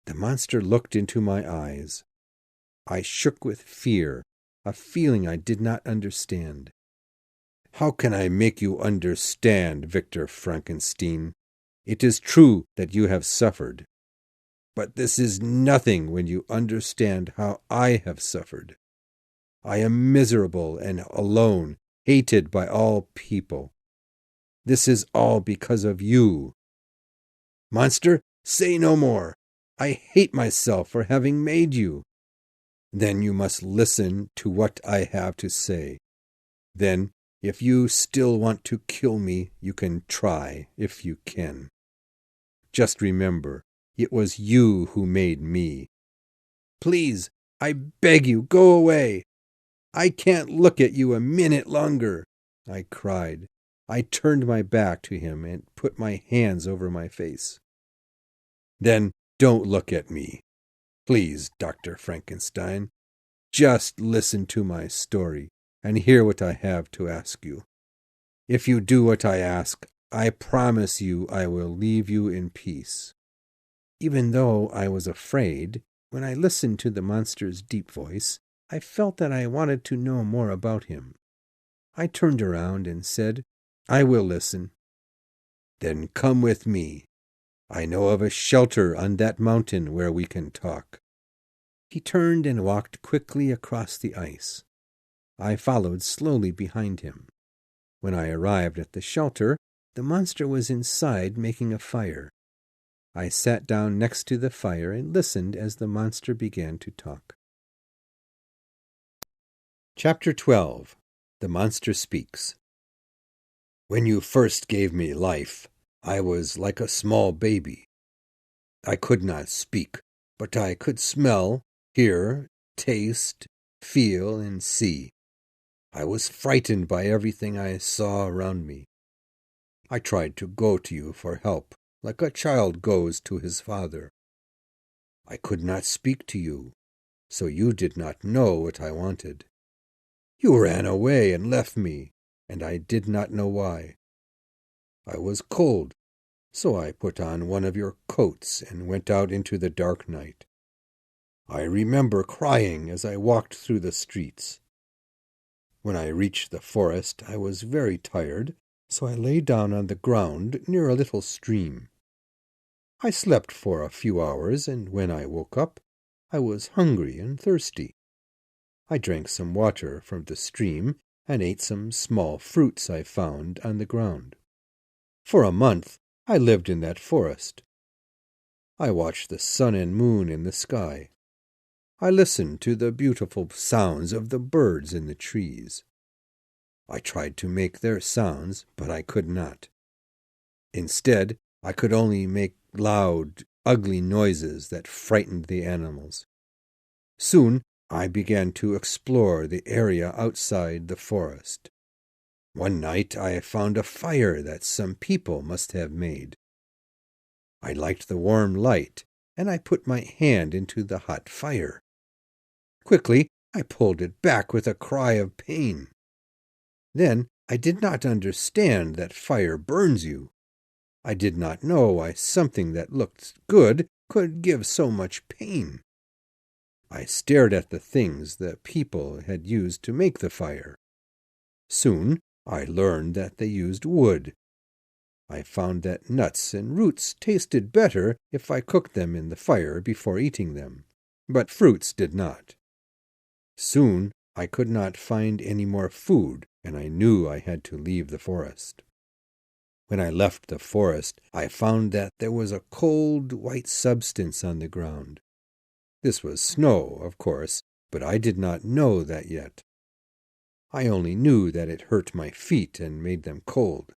The monster looked into my eyes. I shook with fear, a feeling I did not understand. "How can I make you understand, Victor Frankenstein? It is true that you have suffered. But this is nothing when you understand how I have suffered. I am miserable and alone, hated by all people. This is all because of you. Monster, say no more. I hate myself for having made you." "Then you must listen to what I have to say. Then, if you still want to kill me, you can try, if you can. Just remember, it was you who made me. Please, I beg you, go away. I can't look at you a minute longer," I cried. I turned my back to him and put my hands over my face. "Then don't look at me. Please, Dr. Frankenstein. Just listen to my story and hear what I have to ask you. If you do what I ask, I promise you I will leave you in peace." Even though I was afraid, when I listened to the monster's deep voice, I felt that I wanted to know more about him. I turned around and said, "I will listen." Then come with me. I know of a shelter on that mountain where we can talk." He turned and walked quickly across the ice. I followed slowly behind him. When I arrived at the shelter, the monster was inside making a fire. I sat down next to the fire and listened as the monster began to talk. Chapter 12. The Monster Speaks. "When you first gave me life, I was like a small baby. I could not speak, but I could smell, hear, taste, feel, and see. I was frightened by everything I saw around me. I tried to go to you for help, like a child goes to his father. I could not speak to you, so you did not know what I wanted. You ran away and left me, and I did not know why. I was cold, so I put on one of your coats and went out into the dark night. I remember crying as I walked through the streets. When I reached the forest, I was very tired, so I lay down on the ground near a little stream. I slept for a few hours, and when I woke up, I was hungry and thirsty. I drank some water from the stream and ate some small fruits I found on the ground. For a month, I lived in that forest. I watched the sun and moon in the sky. I listened to the beautiful sounds of the birds in the trees. I tried to make their sounds, but I could not. Instead, I could only make loud, ugly noises that frightened the animals. Soon, I began to explore the area outside the forest. One night, I found a fire that some people must have made. I liked the warm light, and I put my hand into the hot fire. Quickly, I pulled it back with a cry of pain. Then I did not understand that fire burns you. I did not know why something that looked good could give so much pain. I stared at the things the people had used to make the fire. Soon I learned that they used wood. I found that nuts and roots tasted better if I cooked them in the fire before eating them, but fruits did not. Soon I could not find any more food, and I knew I had to leave the forest. When I left the forest, I found that there was a cold, white substance on the ground. This was snow, of course, but I did not know that yet. I only knew that it hurt my feet and made them cold.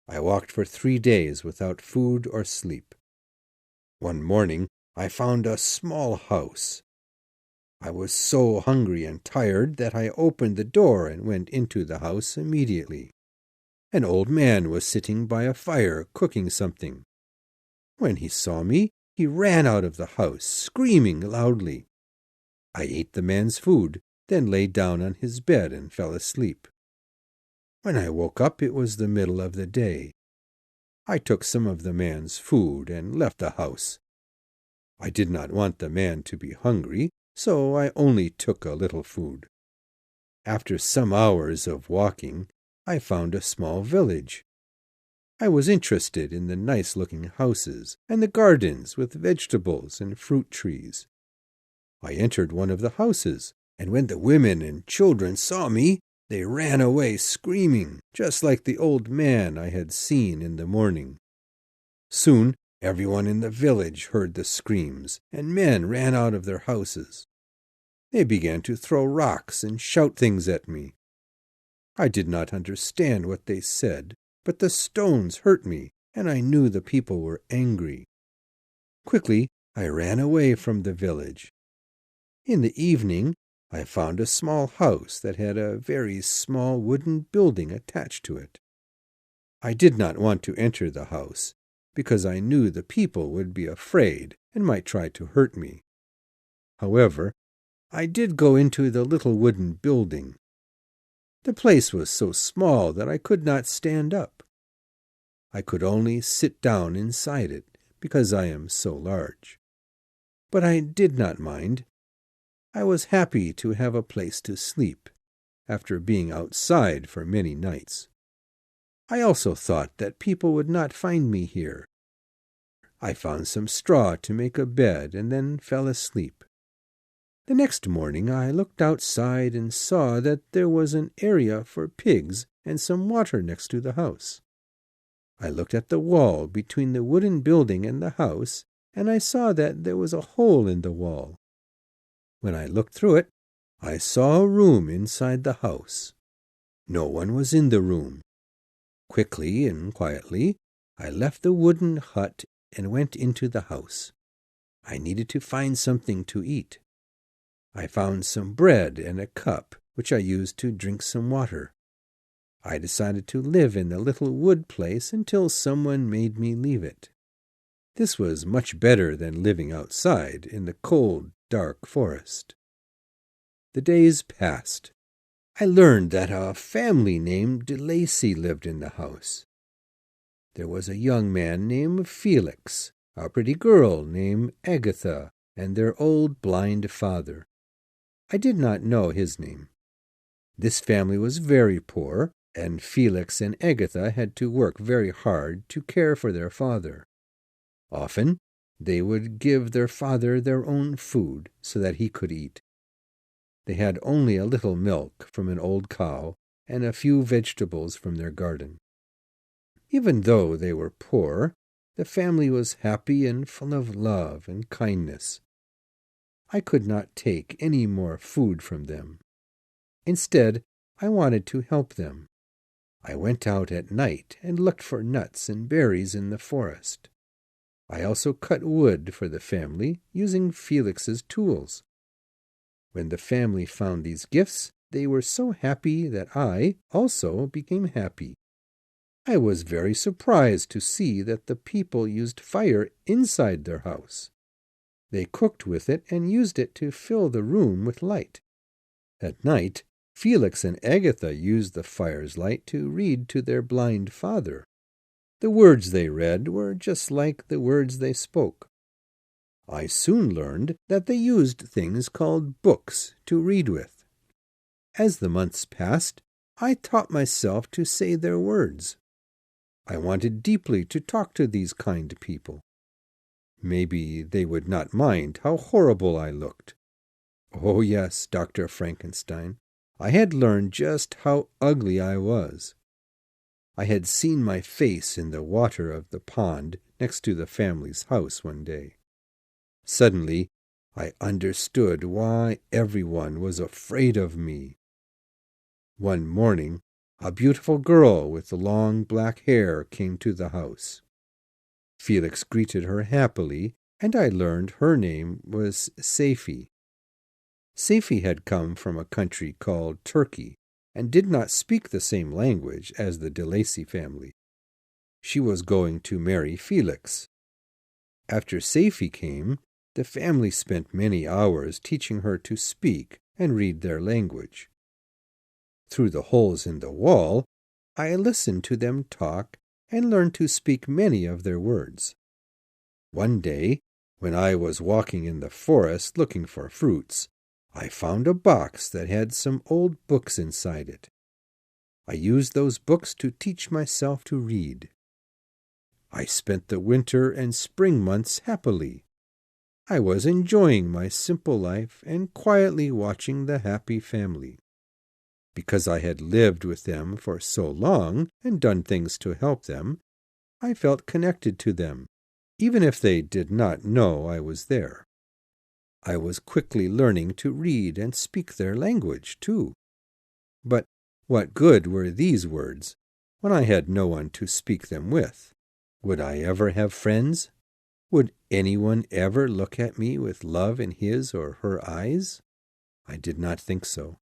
I walked for 3 days without food or sleep. One morning, I found a small house. I was so hungry and tired that I opened the door and went into the house immediately. An old man was sitting by a fire cooking something. When he saw me, he ran out of the house, screaming loudly. I ate the man's food, then lay down on his bed and fell asleep. When I woke up, it was the middle of the day. I took some of the man's food and left the house. I did not want the man to be hungry, so I only took a little food. After some hours of walking, I found a small village. I was interested in the nice-looking houses and the gardens with vegetables and fruit trees. I entered one of the houses, and when the women and children saw me, they ran away screaming, just like the old man I had seen in the morning. Soon, everyone in the village heard the screams, and men ran out of their houses. They began to throw rocks and shout things at me. I did not understand what they said, but the stones hurt me, and I knew the people were angry. Quickly, I ran away from the village. In the evening, I found a small house that had a very small wooden building attached to it. I did not want to enter the house, because I knew the people would be afraid and might try to hurt me. However, I did go into the little wooden building. The place was so small that I could not stand up. I could only sit down inside it, because I am so large. But I did not mind. I was happy to have a place to sleep, after being outside for many nights. I also thought that people would not find me here. I found some straw to make a bed and then fell asleep. The next morning I looked outside and saw that there was an area for pigs and some water next to the house. I looked at the wall between the wooden building and the house, and I saw that there was a hole in the wall. When I looked through it, I saw a room inside the house. No one was in the room. Quickly and quietly, I left the wooden hut and went into the house. I needed to find something to eat. I found some bread and a cup, which I used to drink some water. I decided to live in the little wood place until someone made me leave it. This was much better than living outside in the cold, dark forest. The days passed. I learned that a family named de Lacy lived in the house. There was a young man named Felix, a pretty girl named Agatha, and their old blind father. I did not know his name. This family was very poor, and Felix and Agatha had to work very hard to care for their father. Often they would give their father their own food so that he could eat. They had only a little milk from an old cow and a few vegetables from their garden. Even though they were poor, the family was happy and full of love and kindness. I could not take any more food from them. Instead, I wanted to help them. I went out at night and looked for nuts and berries in the forest. I also cut wood for the family using Felix's tools. When the family found these gifts, they were so happy that I also became happy. I was very surprised to see that the people used fire inside their house. They cooked with it and used it to fill the room with light. At night, Felix and Agatha used the fire's light to read to their blind father. The words they read were just like the words they spoke. I soon learned that they used things called books to read with. As the months passed, I taught myself to say their words. I wanted deeply to talk to these kind people. Maybe they would not mind how horrible I looked. Oh yes, Dr. Frankenstein, I had learned just how ugly I was. I had seen my face in the water of the pond next to the family's house one day. Suddenly, I understood why everyone was afraid of me. One morning, a beautiful girl with long black hair came to the house. Felix greeted her happily, and I learned her name was Safie. Safie had come from a country called Turkey, and did not speak the same language as the de Lacy family. She was going to marry Felix. After Safie came, the family spent many hours teaching her to speak and read their language. Through the holes in the wall, I listened to them talk and learned to speak many of their words. One day, when I was walking in the forest looking for fruits, I found a box that had some old books inside it. I used those books to teach myself to read. I spent the winter and spring months happily. I was enjoying my simple life and quietly watching the happy family. Because I had lived with them for so long and done things to help them, I felt connected to them, even if they did not know I was there. I was quickly learning to read and speak their language, too. But what good were these words when I had no one to speak them with? Would I ever have friends? Would anyone ever look at me with love in his or her eyes? I did not think so.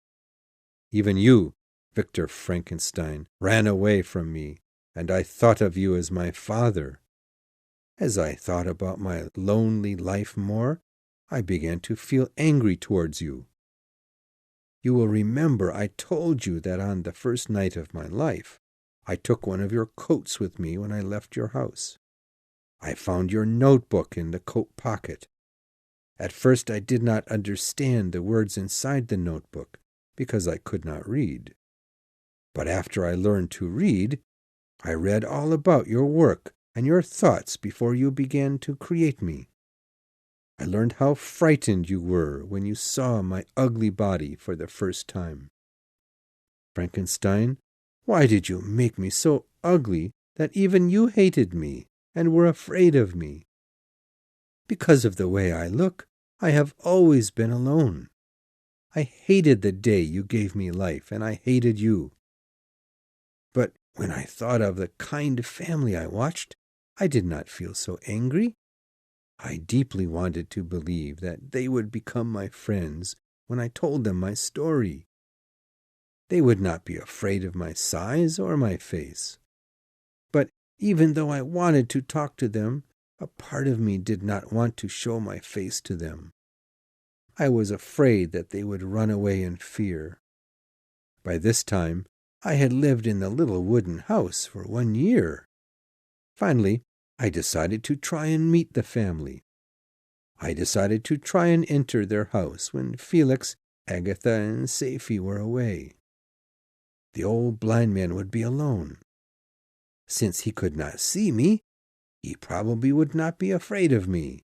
Even you, Victor Frankenstein, ran away from me, and I thought of you as my father. As I thought about my lonely life more, I began to feel angry towards you. You will remember I told you that on the first night of my life, I took one of your coats with me when I left your house. I found your notebook in the coat pocket. At first I did not understand the words inside the notebook, because I could not read. But after I learned to read, I read all about your work and your thoughts before you began to create me. I learned how frightened you were when you saw my ugly body for the first time. Frankenstein, why did you make me so ugly that even you hated me and were afraid of me? Because of the way I look, I have always been alone. I hated the day you gave me life, and I hated you. But when I thought of the kind family I watched, I did not feel so angry. I deeply wanted to believe that they would become my friends when I told them my story. They would not be afraid of my size or my face. But even though I wanted to talk to them, a part of me did not want to show my face to them. I was afraid that they would run away in fear. By this time, I had lived in the little wooden house for 1 year. Finally, I decided to try and meet the family. I decided to try and enter their house when Felix, Agatha, and Safie were away. The old blind man would be alone. Since he could not see me, he probably would not be afraid of me.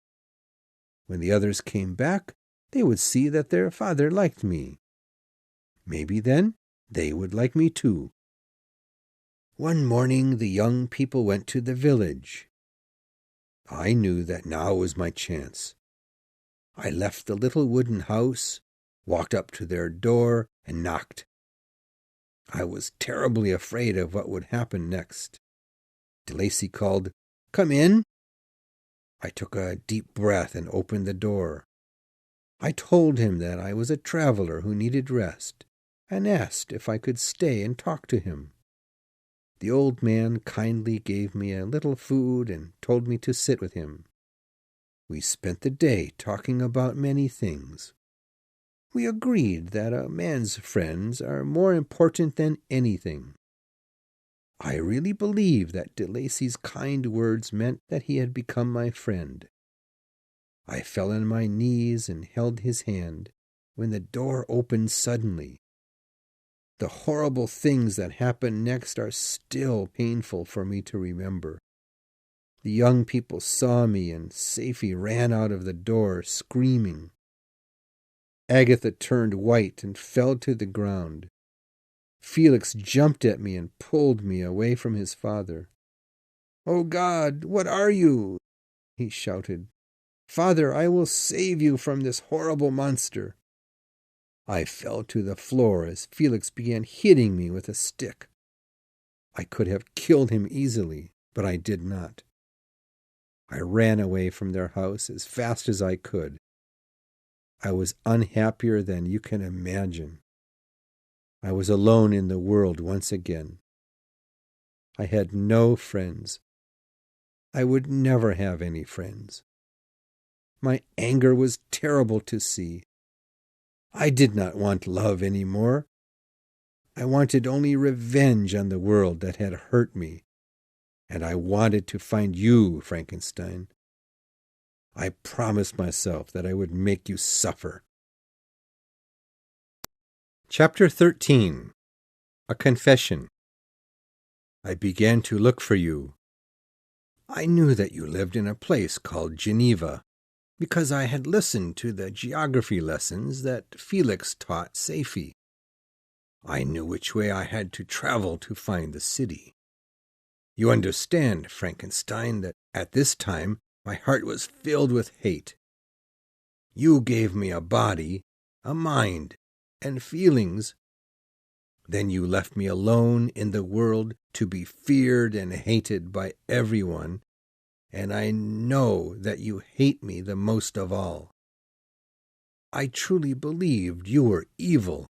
When the others came back, they would see that their father liked me. Maybe then they would like me too. One morning the young people went to the village. I knew that now was my chance. I left the little wooden house, walked up to their door, and knocked. I was terribly afraid of what would happen next. DeLacy called, "Come in." I took a deep breath and opened the door. I told him that I was a traveler who needed rest, and asked if I could stay and talk to him. The old man kindly gave me a little food and told me to sit with him. We spent the day talking about many things. We agreed that a man's friends are more important than anything. I really believe that DeLacy's kind words meant that he had become my friend. I fell on my knees and held his hand when the door opened suddenly. The horrible things that happened next are still painful for me to remember. The young people saw me, and Safie ran out of the door, screaming. Agatha turned white and fell to the ground. Felix jumped at me and pulled me away from his father. "Oh God, what are you?" he shouted. "Father, I will save you from this horrible monster." I fell to the floor as Felix began hitting me with a stick. I could have killed him easily, but I did not. I ran away from their house as fast as I could. I was unhappier than you can imagine. I was alone in the world once again. I had no friends. I would never have any friends. My anger was terrible to see. I did not want love any more. I wanted only revenge on the world that had hurt me, and I wanted to find you, Frankenstein. I promised myself that I would make you suffer. Chapter 13. A Confession. I began to look for you. I knew that you lived in a place called Geneva, because I had listened to the geography lessons that Felix taught Safie. I knew which way I had to travel to find the city. You understand, Frankenstein, that at this time my heart was filled with hate. You gave me a body, a mind, and feelings. Then you left me alone in the world to be feared and hated by everyone, and I know that you hate me the most of all. I truly believed you were evil,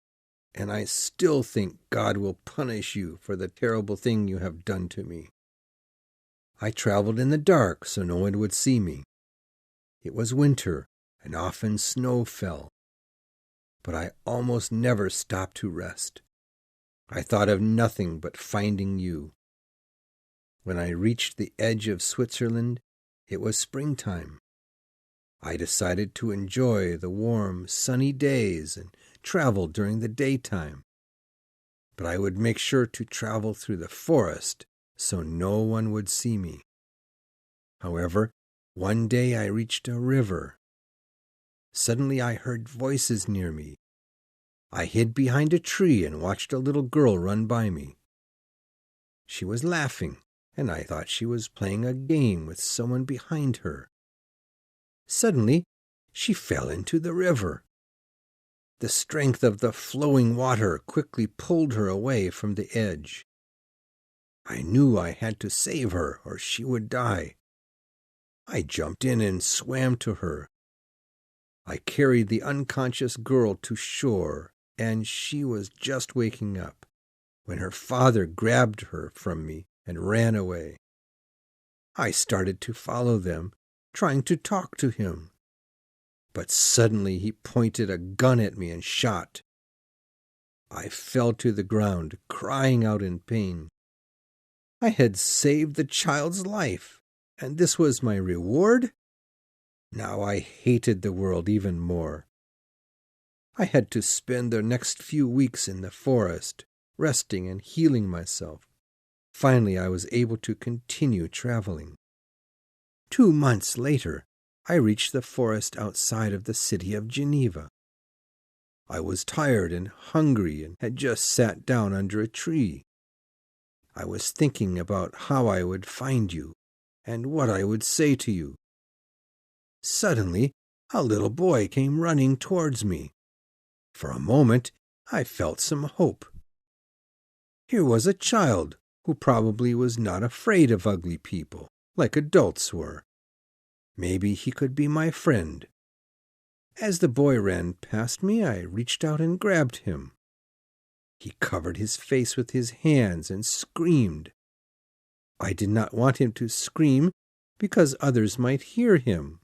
and I still think God will punish you for the terrible thing you have done to me. I traveled in the dark so no one would see me. It was winter, and often snow fell. But I almost never stopped to rest. I thought of nothing but finding you. When I reached the edge of Switzerland, it was springtime. I decided to enjoy the warm, sunny days and travel during the daytime. But I would make sure to travel through the forest so no one would see me. However, one day I reached a river. Suddenly I heard voices near me. I hid behind a tree and watched a little girl run by me. She was laughing, and I thought she was playing a game with someone behind her. Suddenly, she fell into the river. The strength of the flowing water quickly pulled her away from the edge. I knew I had to save her, or she would die. I jumped in and swam to her. I carried the unconscious girl to shore, and she was just waking up when her father grabbed her from me and ran away. I started to follow them, trying to talk to him. But suddenly he pointed a gun at me and shot. I fell to the ground, crying out in pain. I had saved the child's life, and this was my reward? Now I hated the world even more. I had to spend the next few weeks in the forest, resting and healing myself. Finally, I was able to continue traveling. 2 months later, I reached the forest outside of the city of Geneva. I was tired and hungry and had just sat down under a tree. I was thinking about how I would find you and what I would say to you. Suddenly, a little boy came running towards me. For a moment, I felt some hope. Here was a child who probably was not afraid of ugly people, like adults were. Maybe he could be my friend. As the boy ran past me, I reached out and grabbed him. He covered his face with his hands and screamed. I did not want him to scream because others might hear him.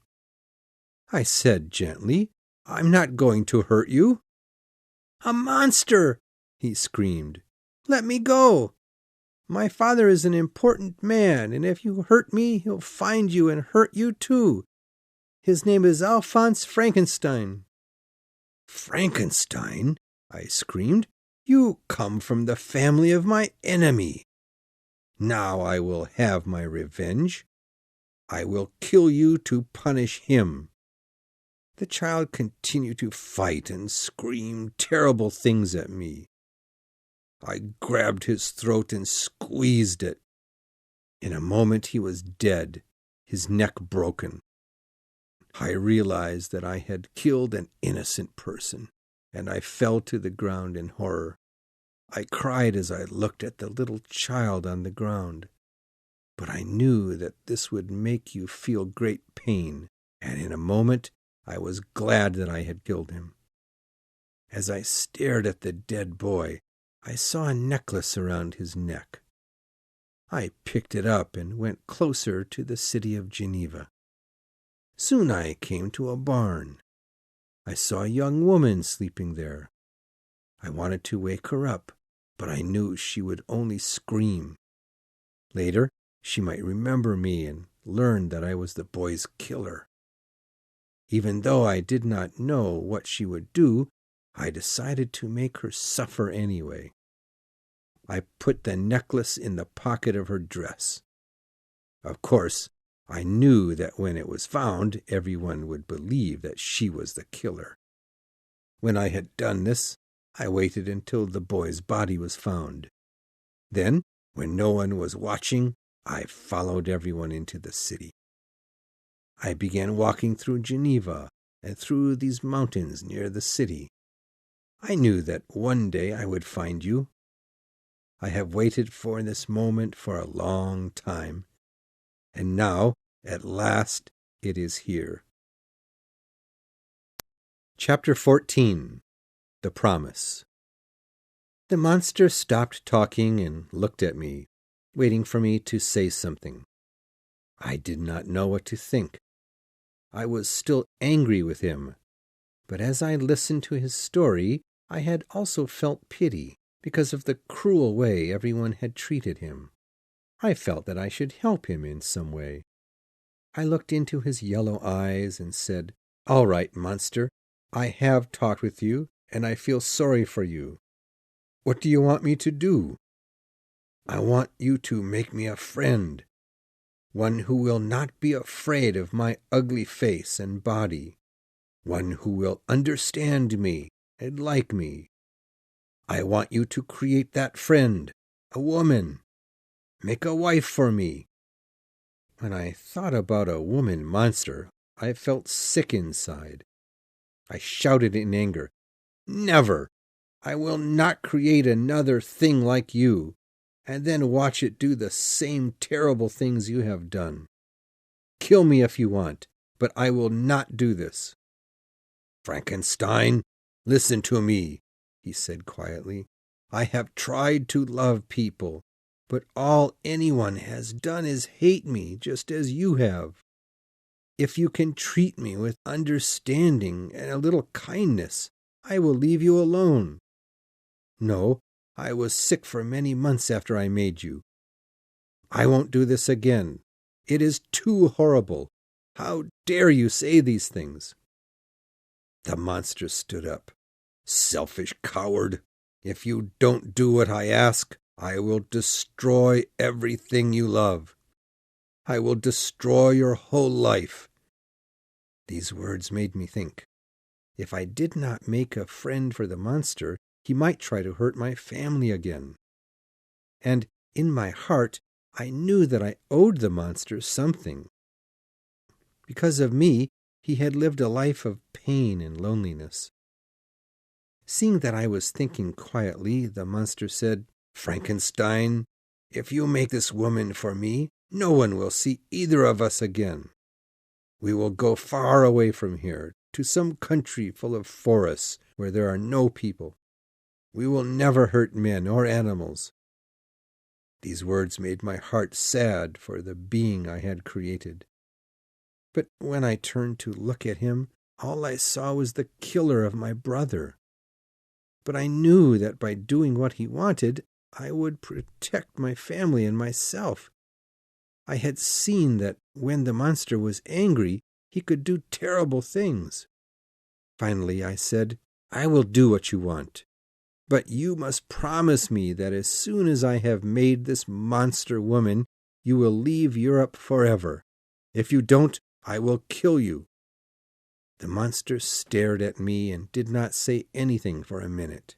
I said gently, "I'm not going to hurt you." "A monster!" he screamed. "Let me go. My father is an important man, and if you hurt me, he'll find you and hurt you too. His name is Alphonse Frankenstein." "Frankenstein?" I screamed. "You come from the family of my enemy. Now I will have my revenge. I will kill you to punish him." The child continued to fight and scream terrible things at me. I grabbed his throat and squeezed it. In a moment he was dead, his neck broken. I realized that I had killed an innocent person, and I fell to the ground in horror. I cried as I looked at the little child on the ground. But I knew that this would make you feel great pain, and in a moment I was glad that I had killed him. As I stared at the dead boy, I saw a necklace around his neck. I picked it up and went closer to the city of Geneva. Soon I came to a barn. I saw a young woman sleeping there. I wanted to wake her up, but I knew she would only scream. Later, she might remember me and learn that I was the boy's killer. Even though I did not know what she would do, I decided to make her suffer anyway. I put the necklace in the pocket of her dress. Of course, I knew that when it was found, everyone would believe that she was the killer. When I had done this, I waited until the boy's body was found. Then, when no one was watching, I followed everyone into the city. I began walking through Geneva and through these mountains near the city. I knew that one day I would find you. I have waited for this moment for a long time, and now, at last, it is here. Chapter 14. The Promise. The monster stopped talking and looked at me, waiting for me to say something. I did not know what to think. I was still angry with him, but as I listened to his story, I had also felt pity because of the cruel way everyone had treated him. I felt that I should help him in some way. I looked into his yellow eyes and said, "All right, monster, I have talked with you, and I feel sorry for you. What do you want me to do?" I want you to make me a friend, one who will not be afraid of my ugly face and body, one who will understand me and like me. I want you to create that friend, a woman. Make a wife for me." When I thought about a woman monster, I felt sick inside. I shouted in anger, "Never! I will not create another thing like you, and then watch it do the same terrible things you have done. Kill me if you want, but I will not do this." "Frankenstein, listen to me," he said quietly. "I have tried to love people, but all anyone has done is hate me just as you have. If you can treat me with understanding and a little kindness, I will leave you alone. No, I was sick for many months after I made you. I won't do this again. It is too horrible. How dare you say these things?" The monster stood up. "Selfish coward! If you don't do what I ask, I will destroy everything you love. I will destroy your whole life." These words made me think. If I did not make a friend for the monster, he might try to hurt my family again. And in my heart, I knew that I owed the monster something. Because of me, he had lived a life of pain and loneliness. Seeing that I was thinking quietly, the monster said, "Frankenstein, if you make this woman for me, no one will see either of us again. We will go far away from here, to some country full of forests where there are no people. We will never hurt men or animals." These words made my heart sad for the being I had created. But when I turned to look at him, all I saw was the killer of my brother. But I knew that by doing what he wanted, I would protect my family and myself. I had seen that when the monster was angry, he could do terrible things. Finally, I said, "I will do what you want. But you must promise me that as soon as I have made this monster woman, you will leave Europe forever. If you don't, I will kill you." The monster stared at me and did not say anything for a minute.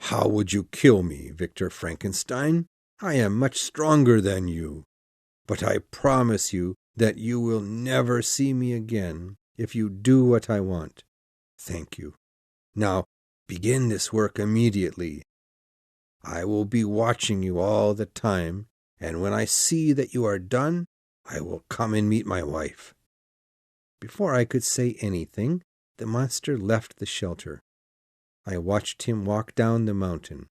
"How would you kill me, Victor Frankenstein? I am much stronger than you. But I promise you that you will never see me again if you do what I want. Thank you. Now, begin this work immediately. I will be watching you all the time, and when I see that you are done, I will come and meet my wife." Before I could say anything, the monster left the shelter. I watched him walk down the mountain.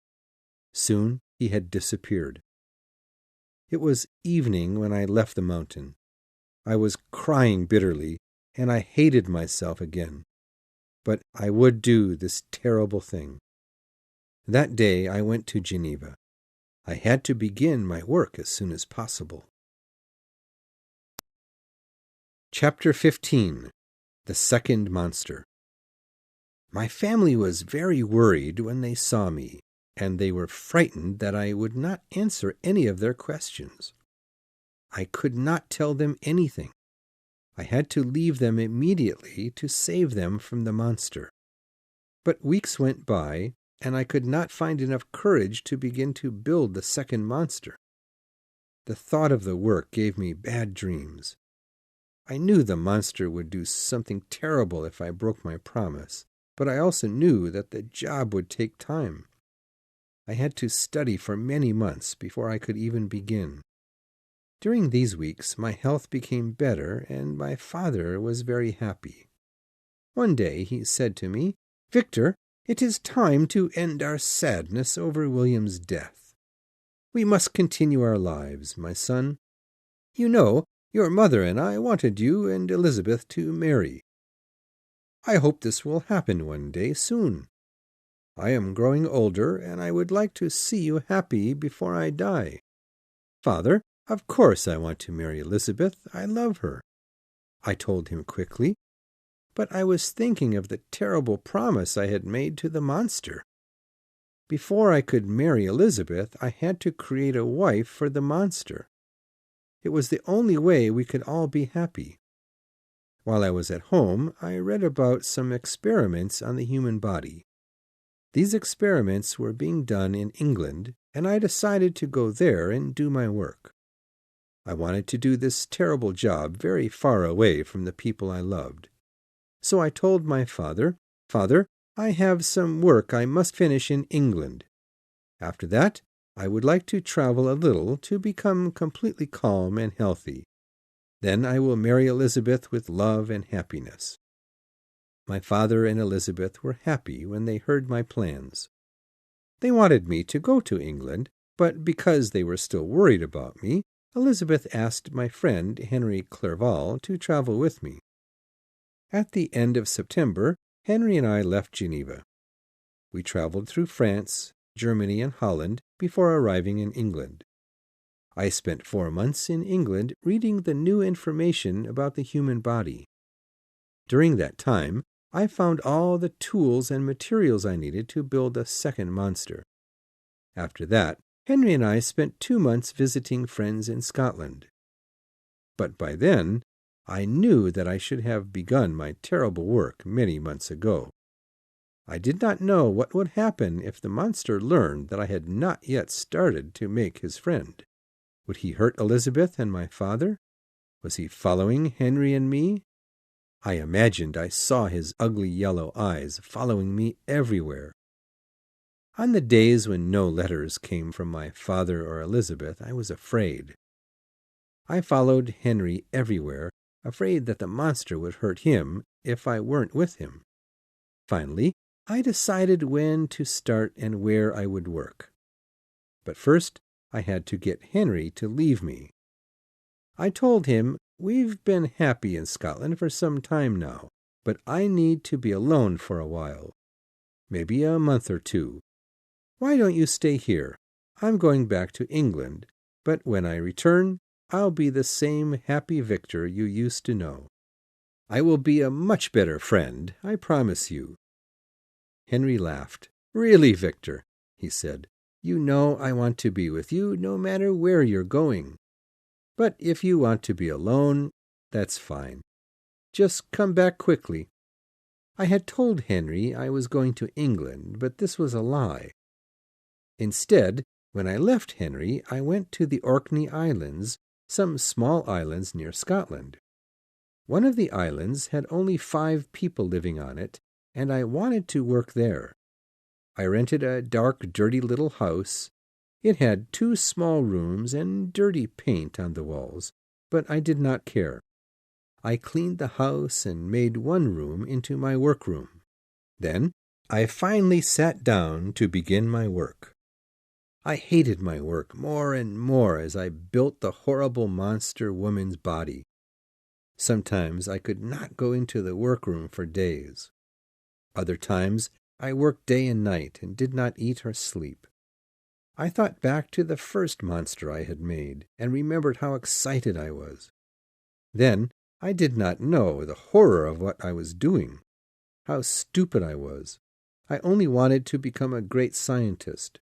Soon he had disappeared. It was evening when I left the mountain. I was crying bitterly, and I hated myself again. But I would do this terrible thing. That day I went to Geneva. I had to begin my work as soon as possible. Chapter 15. The Second Monster. My family was very worried when they saw me, and they were frightened that I would not answer any of their questions. I could not tell them anything. I had to leave them immediately to save them from the monster. But weeks went by, and I could not find enough courage to begin to build the second monster. The thought of the work gave me bad dreams. I knew the monster would do something terrible if I broke my promise, but I also knew that the job would take time. I had to study for many months before I could even begin. During these weeks, my health became better, and my father was very happy. One day he said to me, "Victor, it is time to end our sadness over William's death. We must continue our lives, my son. You know, your mother and I wanted you and Elizabeth to marry. I hope this will happen one day soon. I am growing older, and I would like to see you happy before I die. Father, of course I want to marry Elizabeth. I love her," I told him quickly. But I was thinking of the terrible promise I had made to the monster. Before I could marry Elizabeth, I had to create a wife for the monster. It was the only way we could all be happy. While I was at home, I read about some experiments on the human body. These experiments were being done in England, and I decided to go there and do my work. I wanted to do this terrible job very far away from the people I loved. So I told my father, "Father, I have some work I must finish in England. After that, I would like to travel a little to become completely calm and healthy. Then I will marry Elizabeth with love and happiness." My father and Elizabeth were happy when they heard my plans. They wanted me to go to England, but because they were still worried about me, Elizabeth asked my friend Henry Clerval to travel with me. At the end of September, Henry and I left Geneva. We traveled through France, Germany, and Holland before arriving in England. I spent 4 months in England reading the new information about the human body. During that time, I found all the tools and materials I needed to build a second monster. After that, Henry and I spent 2 months visiting friends in Scotland. But by then, I knew that I should have begun my terrible work many months ago. I did not know what would happen if the monster learned that I had not yet started to make his friend. Would he hurt Elizabeth and my father? Was he following Henry and me? I imagined I saw his ugly yellow eyes following me everywhere. On the days when no letters came from my father or Elizabeth, I was afraid. I followed Henry everywhere, afraid that the monster would hurt him if I weren't with him. Finally, I decided when to start and where I would work. But first, I had to get Henry to leave me. I told him, "We've been happy in Scotland for some time now, but I need to be alone for a while, maybe a month or 2. Why don't you stay here? I'm going back to England, but when I return, I'll be the same happy Victor you used to know. I will be a much better friend, I promise you." Henry laughed. "Really, Victor," he said, "you know I want to be with you no matter where you're going. But if you want to be alone, that's fine. Just come back quickly." I had told Henry I was going to England, but this was a lie. Instead, when I left Henry, I went to the Orkney Islands, some small islands near Scotland. One of the islands had only 5 people living on it, and I wanted to work there. I rented a dark, dirty little house. It had 2 small rooms and dirty paint on the walls, but I did not care. I cleaned the house and made one room into my workroom. Then I finally sat down to begin my work. I hated my work more and more as I built the horrible monster woman's body. Sometimes I could not go into the workroom for days. Other times I worked day and night and did not eat or sleep. I thought back to the first monster I had made and remembered how excited I was. Then I did not know the horror of what I was doing, how stupid I was. I only wanted to become a great scientist.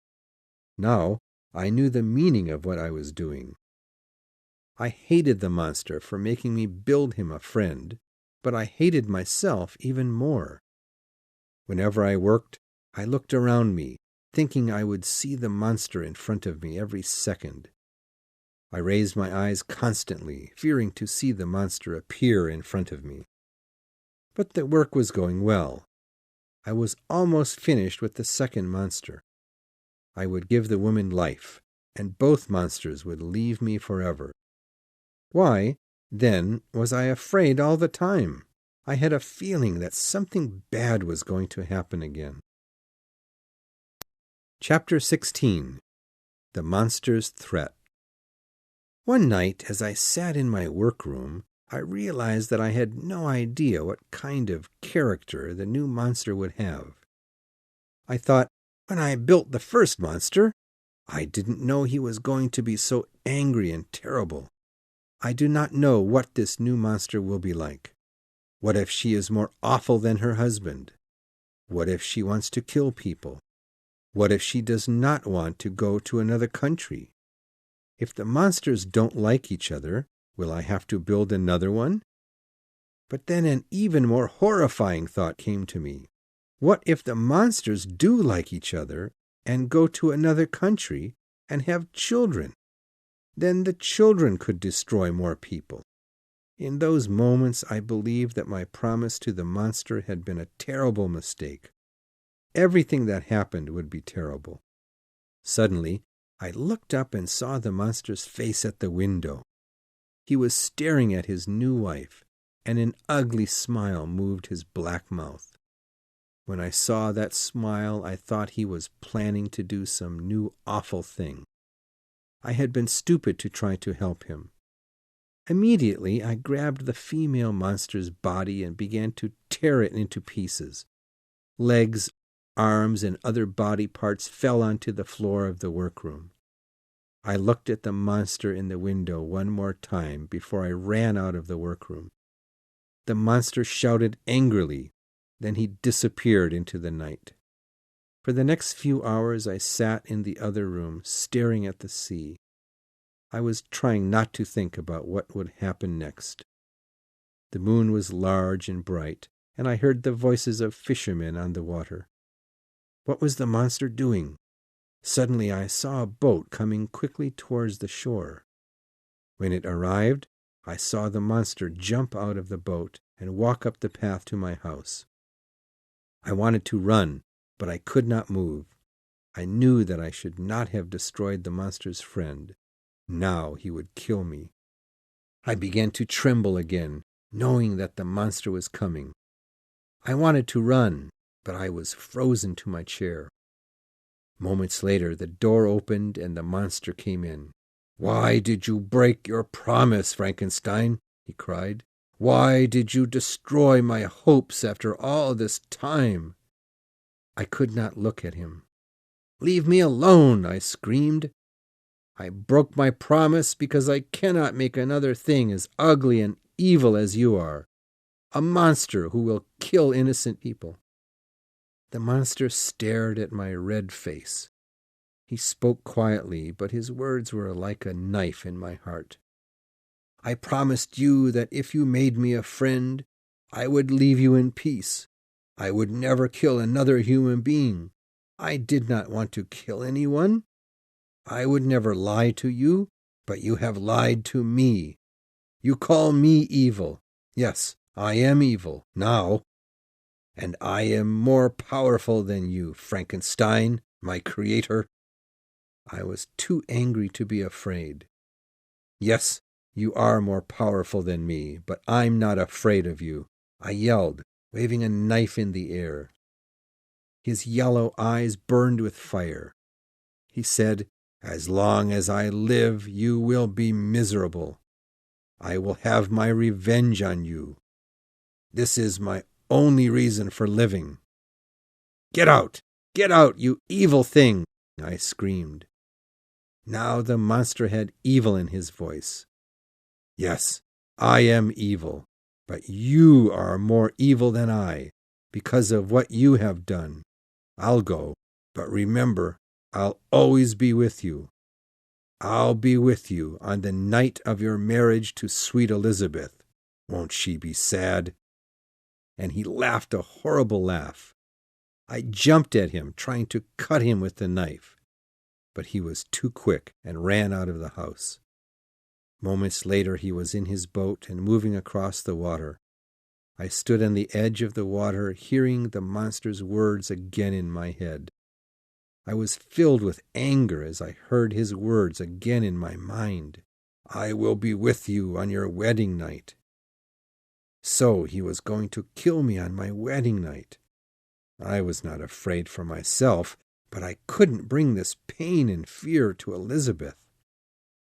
Now I knew the meaning of what I was doing. I hated the monster for making me build him a friend, but I hated myself even more. Whenever I worked, I looked around me, thinking I would see the monster in front of me every second. I raised my eyes constantly, fearing to see the monster appear in front of me. But the work was going well. I was almost finished with the second monster. I would give the woman life, and both monsters would leave me forever. Why, then, was I afraid all the time? I had a feeling that something bad was going to happen again. Chapter 16. The Monster's Threat. One night, as I sat in my workroom, I realized that I had no idea what kind of character the new monster would have. I thought, when I built the first monster, I didn't know he was going to be so angry and terrible. I do not know what this new monster will be like. What if she is more awful than her husband? What if she wants to kill people? What if she does not want to go to another country? If the monsters don't like each other, will I have to build another one? But then an even more horrifying thought came to me. What if the monsters do like each other and go to another country and have children? Then the children could destroy more people. In those moments, I believed that my promise to the monster had been a terrible mistake. Everything that happened would be terrible. Suddenly, I looked up and saw the monster's face at the window. He was staring at his new wife, and an ugly smile moved his black mouth. When I saw that smile, I thought he was planning to do some new awful thing. I had been stupid to try to help him. Immediately, I grabbed the female monster's body and began to tear it into pieces. Legs, arms, and other body parts fell onto the floor of the workroom. I looked at the monster in the window one more time before I ran out of the workroom. The monster shouted angrily. Then he disappeared into the night. For the next few hours I sat in the other room, staring at the sea. I was trying not to think about what would happen next. The moon was large and bright, and I heard the voices of fishermen on the water. What was the monster doing? Suddenly I saw a boat coming quickly towards the shore. When it arrived, I saw the monster jump out of the boat and walk up the path to my house. I wanted to run, but I could not move. I knew that I should not have destroyed the monster's friend. Now he would kill me. I began to tremble again, knowing that the monster was coming. I wanted to run, but I was frozen to my chair. Moments later, the door opened and the monster came in. "Why did you break your promise, Frankenstein?" he cried. "Why did you destroy my hopes after all this time?" I could not look at him. "Leave me alone!" I screamed. "I broke my promise because I cannot make another thing as ugly and evil as you are. A monster who will kill innocent people." The monster stared at my red face. He spoke quietly, but his words were like a knife in my heart. "I promised you that if you made me a friend, I would leave you in peace. I would never kill another human being. I did not want to kill anyone. I would never lie to you, but you have lied to me. You call me evil. Yes, I am evil, now. And I am more powerful than you, Frankenstein, my creator." I was too angry to be afraid. "Yes, you are more powerful than me, but I'm not afraid of you," I yelled, waving a knife in the air. His yellow eyes burned with fire. He said, "As long as I live, you will be miserable. I will have my revenge on you. This is my only reason for living." Get out, you evil thing!" I screamed. Now the monster had evil in his voice. "Yes, I am evil, but you are more evil than I, because of what you have done. I'll go, but remember, I'll always be with you. I'll be with you on the night of your marriage to sweet Elizabeth. Won't she be sad?" And he laughed a horrible laugh. I jumped at him, trying to cut him with the knife, but he was too quick and ran out of the house. Moments later, he was in his boat and moving across the water. I stood on the edge of the water, hearing the monster's words again in my head. I was filled with anger as I heard his words again in my mind. "I will be with you on your wedding night." So he was going to kill me on my wedding night. I was not afraid for myself, but I couldn't bring this pain and fear to Elizabeth.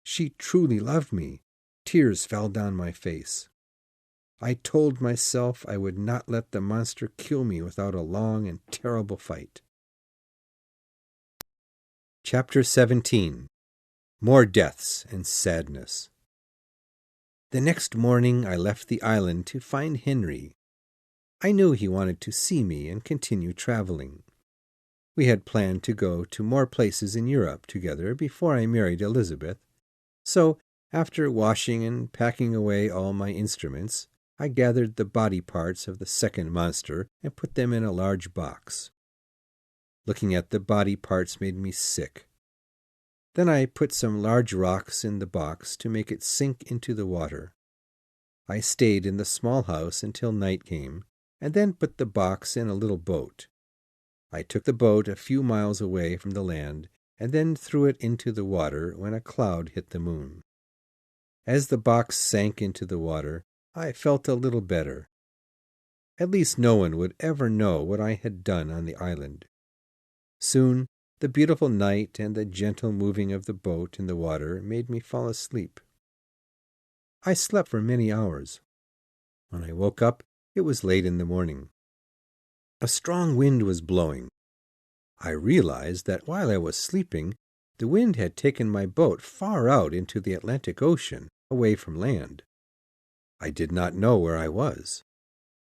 She truly loved me. Tears fell down my face. I told myself I would not let the monster kill me without a long and terrible fight. Chapter 17. More Deaths and Sadness. The next morning I left the island to find Henry. I knew he wanted to see me and continue traveling. We had planned to go to more places in Europe together before I married Elizabeth, so after washing and packing away all my instruments, I gathered the body parts of the second monster and put them in a large box. Looking at the body parts made me sick. Then I put some large rocks in the box to make it sink into the water. I stayed in the small house until night came, and then put the box in a little boat. I took the boat a few miles away from the land, and then threw it into the water when a cloud hit the moon. As the box sank into the water, I felt a little better. At least no one would ever know what I had done on the island. Soon the beautiful night and the gentle moving of the boat in the water made me fall asleep. I slept for many hours. When I woke up, it was late in the morning. A strong wind was blowing. I realized that while I was sleeping, the wind had taken my boat far out into the Atlantic Ocean, away from land. I did not know where I was.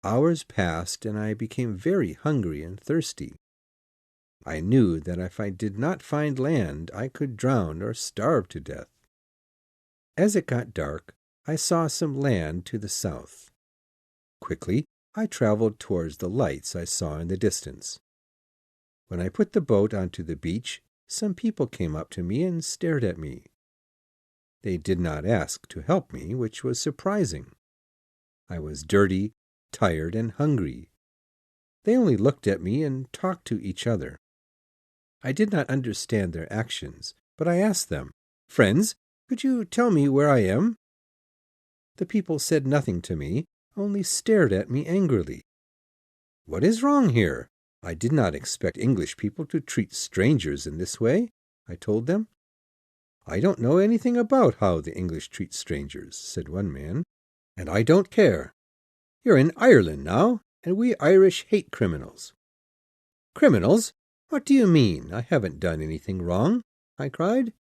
Hours passed, and I became very hungry and thirsty. I knew that if I did not find land, I could drown or starve to death. As it got dark, I saw some land to the south. Quickly, I traveled towards the lights I saw in the distance. When I put the boat onto the beach, some people came up to me and stared at me. They did not ask to help me, which was surprising. I was dirty, tired, and hungry. They only looked at me and talked to each other. I did not understand their actions, but I asked them, "Friends, could you tell me where I am?" The people said nothing to me, only stared at me angrily. "What is wrong here? I did not expect English people to treat strangers in this way," I told them. "I don't know anything about how the English treat strangers," said one man, "and I don't care. You're in Ireland now, and we Irish hate criminals." "Criminals? What do you mean? I haven't done anything wrong," I cried.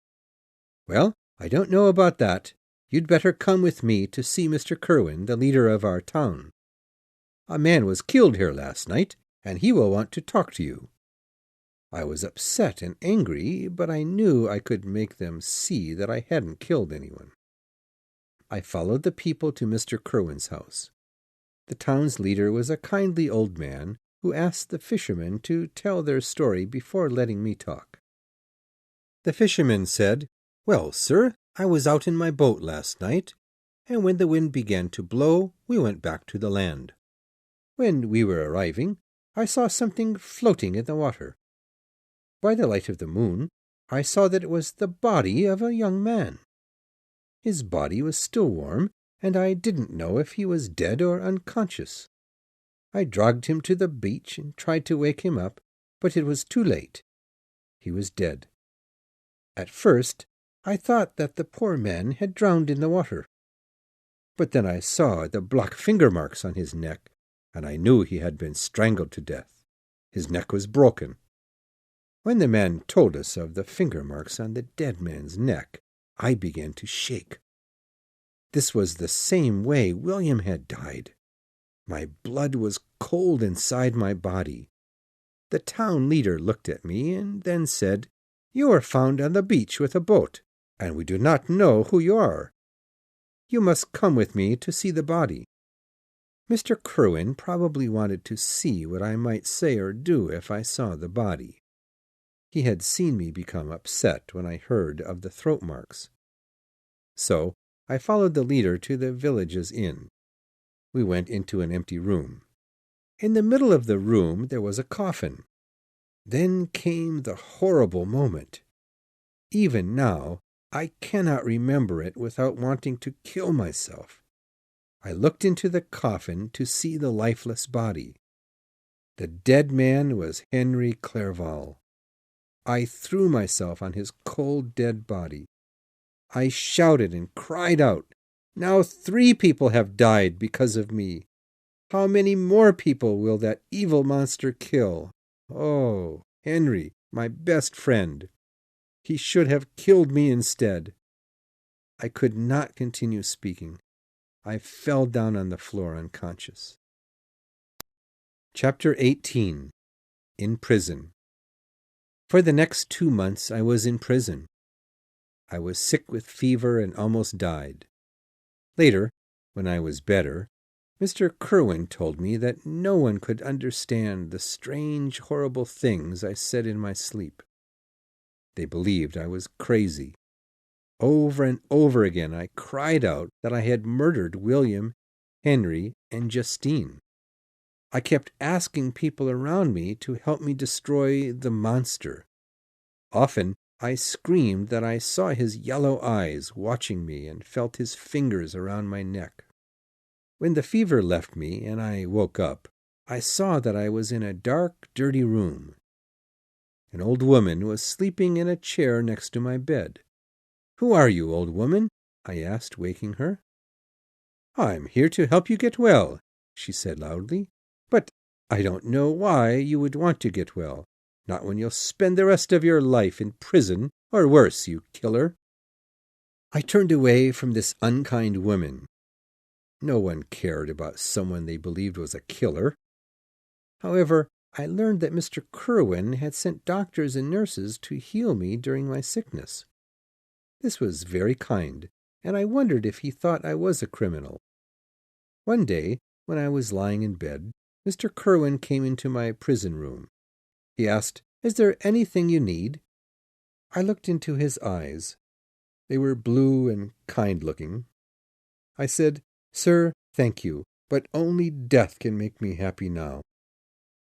"Well, I don't know about that. You'd better come with me to see Mr. Kerwin, the leader of our town. A man was killed here last night, and he will want to talk to you." I was upset and angry, but I knew I could make them see that I hadn't killed anyone. I followed the people to Mr. Kerwin's house. The town's leader was a kindly old man who asked the fishermen to tell their story before letting me talk. The fisherman said, "Well, sir, I was out in my boat last night, and when the wind began to blow, we went back to the land. When we were arriving, I saw something floating in the water. By the light of the moon, I saw that it was the body of a young man. His body was still warm, and I didn't know if he was dead or unconscious. I dragged him to the beach and tried to wake him up, but it was too late. He was dead. At first, I thought that the poor man had drowned in the water. But then I saw the black finger marks on his neck, and I knew he had been strangled to death. His neck was broken. When the man told us of the finger marks on the dead man's neck, I began to shake. This was the same way William had died. My blood was cold inside my body. The town leader looked at me and then said, "You were found on the beach with a boat, and we do not know who you are. You must come with me to see the body." Mr. Kerwin probably wanted to see what I might say or do if I saw the body. He had seen me become upset when I heard of the throat marks. So I followed the leader to the village's inn. We went into an empty room. In the middle of the room there was a coffin. Then came the horrible moment. Even now, I cannot remember it without wanting to kill myself. I looked into the coffin to see the lifeless body. The dead man was Henry Clerval. I threw myself on his cold, dead body. I shouted and cried out, "Now 3 people have died because of me. How many more people will that evil monster kill? Oh, Henry, my best friend. He should have killed me instead." I could not continue speaking. I fell down on the floor unconscious. Chapter 18. In Prison. For the next 2 months I was in prison. I was sick with fever and almost died. Later, when I was better, Mr. Kerwin told me that no one could understand the strange, horrible things I said in my sleep. They believed I was crazy. Over and over again I cried out that I had murdered William, Henry, and Justine. I kept asking people around me to help me destroy the monster. Often I screamed that I saw his yellow eyes watching me and felt his fingers around my neck. When the fever left me and I woke up, I saw that I was in a dark, dirty room. An old woman was sleeping in a chair next to my bed. "Who are you, old woman?" I asked, waking her. "I'm here to help you get well," she said loudly. "But I don't know why you would want to get well. Not when you'll spend the rest of your life in prison, or worse, you killer." I turned away from this unkind woman. No one cared about someone they believed was a killer. However, I learned that Mr. Kerwin had sent doctors and nurses to heal me during my sickness. This was very kind, and I wondered if he thought I was a criminal. One day, when I was lying in bed, Mr. Kerwin came into my prison room. He asked, "Is there anything you need?" I looked into his eyes. They were blue and kind-looking. I said, "Sir, thank you, but only death can make me happy now.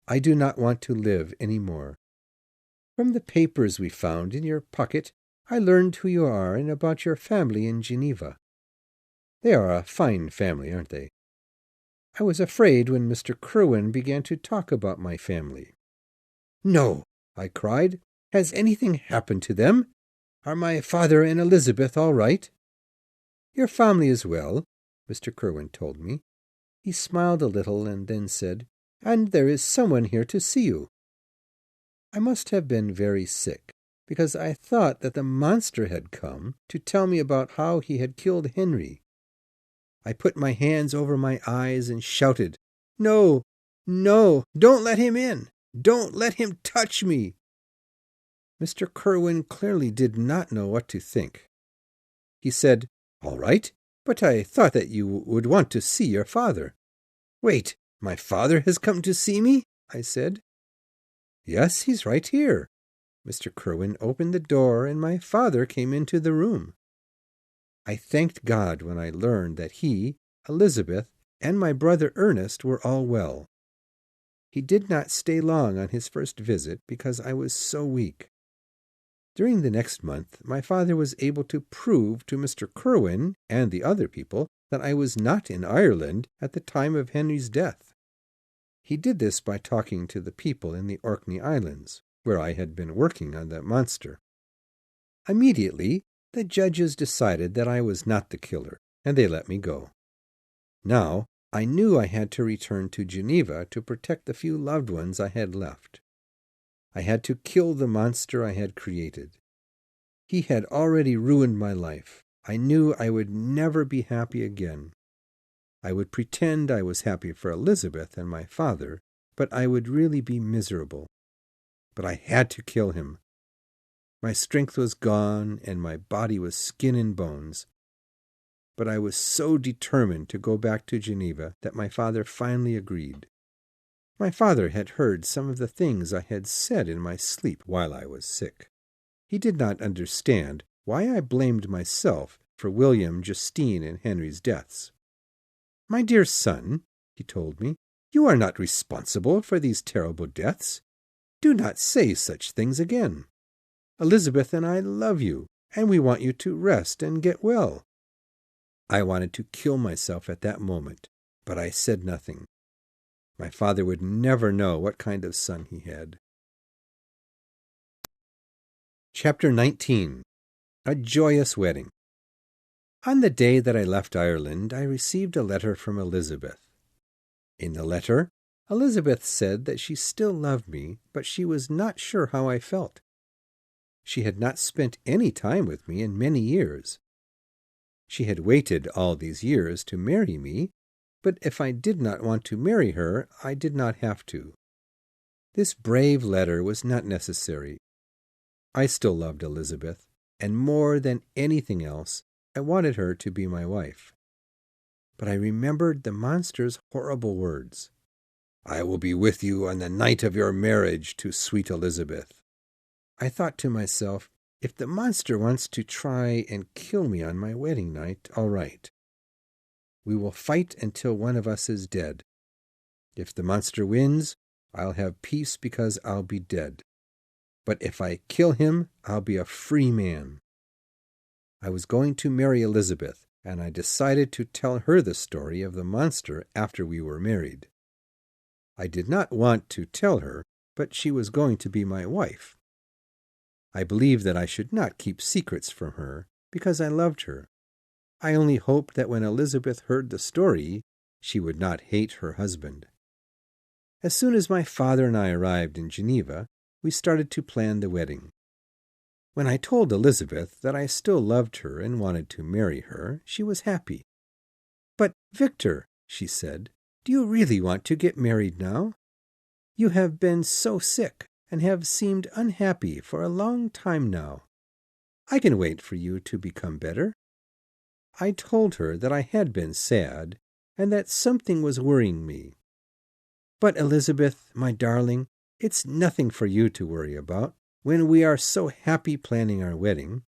I do not want to live any more. From the papers we found in your pocket, I learned who you are and about your family in Geneva. They are a fine family, aren't they?" I was afraid when Mr. Kerwin began to talk about my family. "No," I cried. "Has anything happened to them? Are my father and Elizabeth all right?" "Your family is well," Mr. Kerwin told me. He smiled a little and then said, "And there is someone here to see you." I must have been very sick, because I thought that the monster had come to tell me about how he had killed Henry. I put my hands over my eyes and shouted, "No, no, don't let him in! Don't let him touch me!" Mr. Kerwin clearly did not know what to think. He said, "All right, but I thought that you would want to see your father." "Wait, my father has come to see me?" I said. "Yes, he's right here." Mr. Kerwin opened the door, and my father came into the room. I thanked God when I learned that he, Elizabeth, and my brother Ernest were all well. He did not stay long on his first visit because I was so weak. During the next month, my father was able to prove to Mr. Kerwin and the other people that I was not in Ireland at the time of Henry's death. He did this by talking to the people in the Orkney Islands, where I had been working on the monster. Immediately, the judges decided that I was not the killer, and they let me go. Now, I knew I had to return to Geneva to protect the few loved ones I had left. I had to kill the monster I had created. He had already ruined my life. I knew I would never be happy again. I would pretend I was happy for Elizabeth and my father, but I would really be miserable. But I had to kill him. My strength was gone, and my body was skin and bones. But I was so determined to go back to Geneva that my father finally agreed. My father had heard some of the things I had said in my sleep while I was sick. He did not understand why I blamed myself for William, Justine, and Henry's deaths. "My dear son," he told me, "you are not responsible for these terrible deaths. Do not say such things again. Elizabeth and I love you, and we want you to rest and get well." I wanted to kill myself at that moment, but I said nothing. My father would never know what kind of son he had. Chapter 19. A Joyous Wedding. On the day that I left Ireland, I received a letter from Elizabeth. In the letter, Elizabeth said that she still loved me, but she was not sure how I felt. She had not spent any time with me in many years. She had waited all these years to marry me, but if I did not want to marry her, I did not have to. This brave letter was not necessary. I still loved Elizabeth, and more than anything else, I wanted her to be my wife. But I remembered the monster's horrible words. "I will be with you on the night of your marriage to sweet Elizabeth." I thought to myself, if the monster wants to try and kill me on my wedding night, all right. We will fight until one of us is dead. If the monster wins, I'll have peace because I'll be dead. But if I kill him, I'll be a free man. I was going to marry Elizabeth, and I decided to tell her the story of the monster after we were married. I did not want to tell her, but she was going to be my wife. I believed that I should not keep secrets from her, because I loved her. I only hoped that when Elizabeth heard the story, she would not hate her husband. As soon as my father and I arrived in Geneva, we started to plan the wedding. When I told Elizabeth that I still loved her and wanted to marry her, she was happy. "But, Victor," she said, "do you really want to get married now? You have been so sick and have seemed unhappy for a long time now. I can wait for you to become better." I told her that I had been sad and that something was worrying me. "But, Elizabeth, my darling, it's nothing for you to worry about when we are so happy planning our wedding.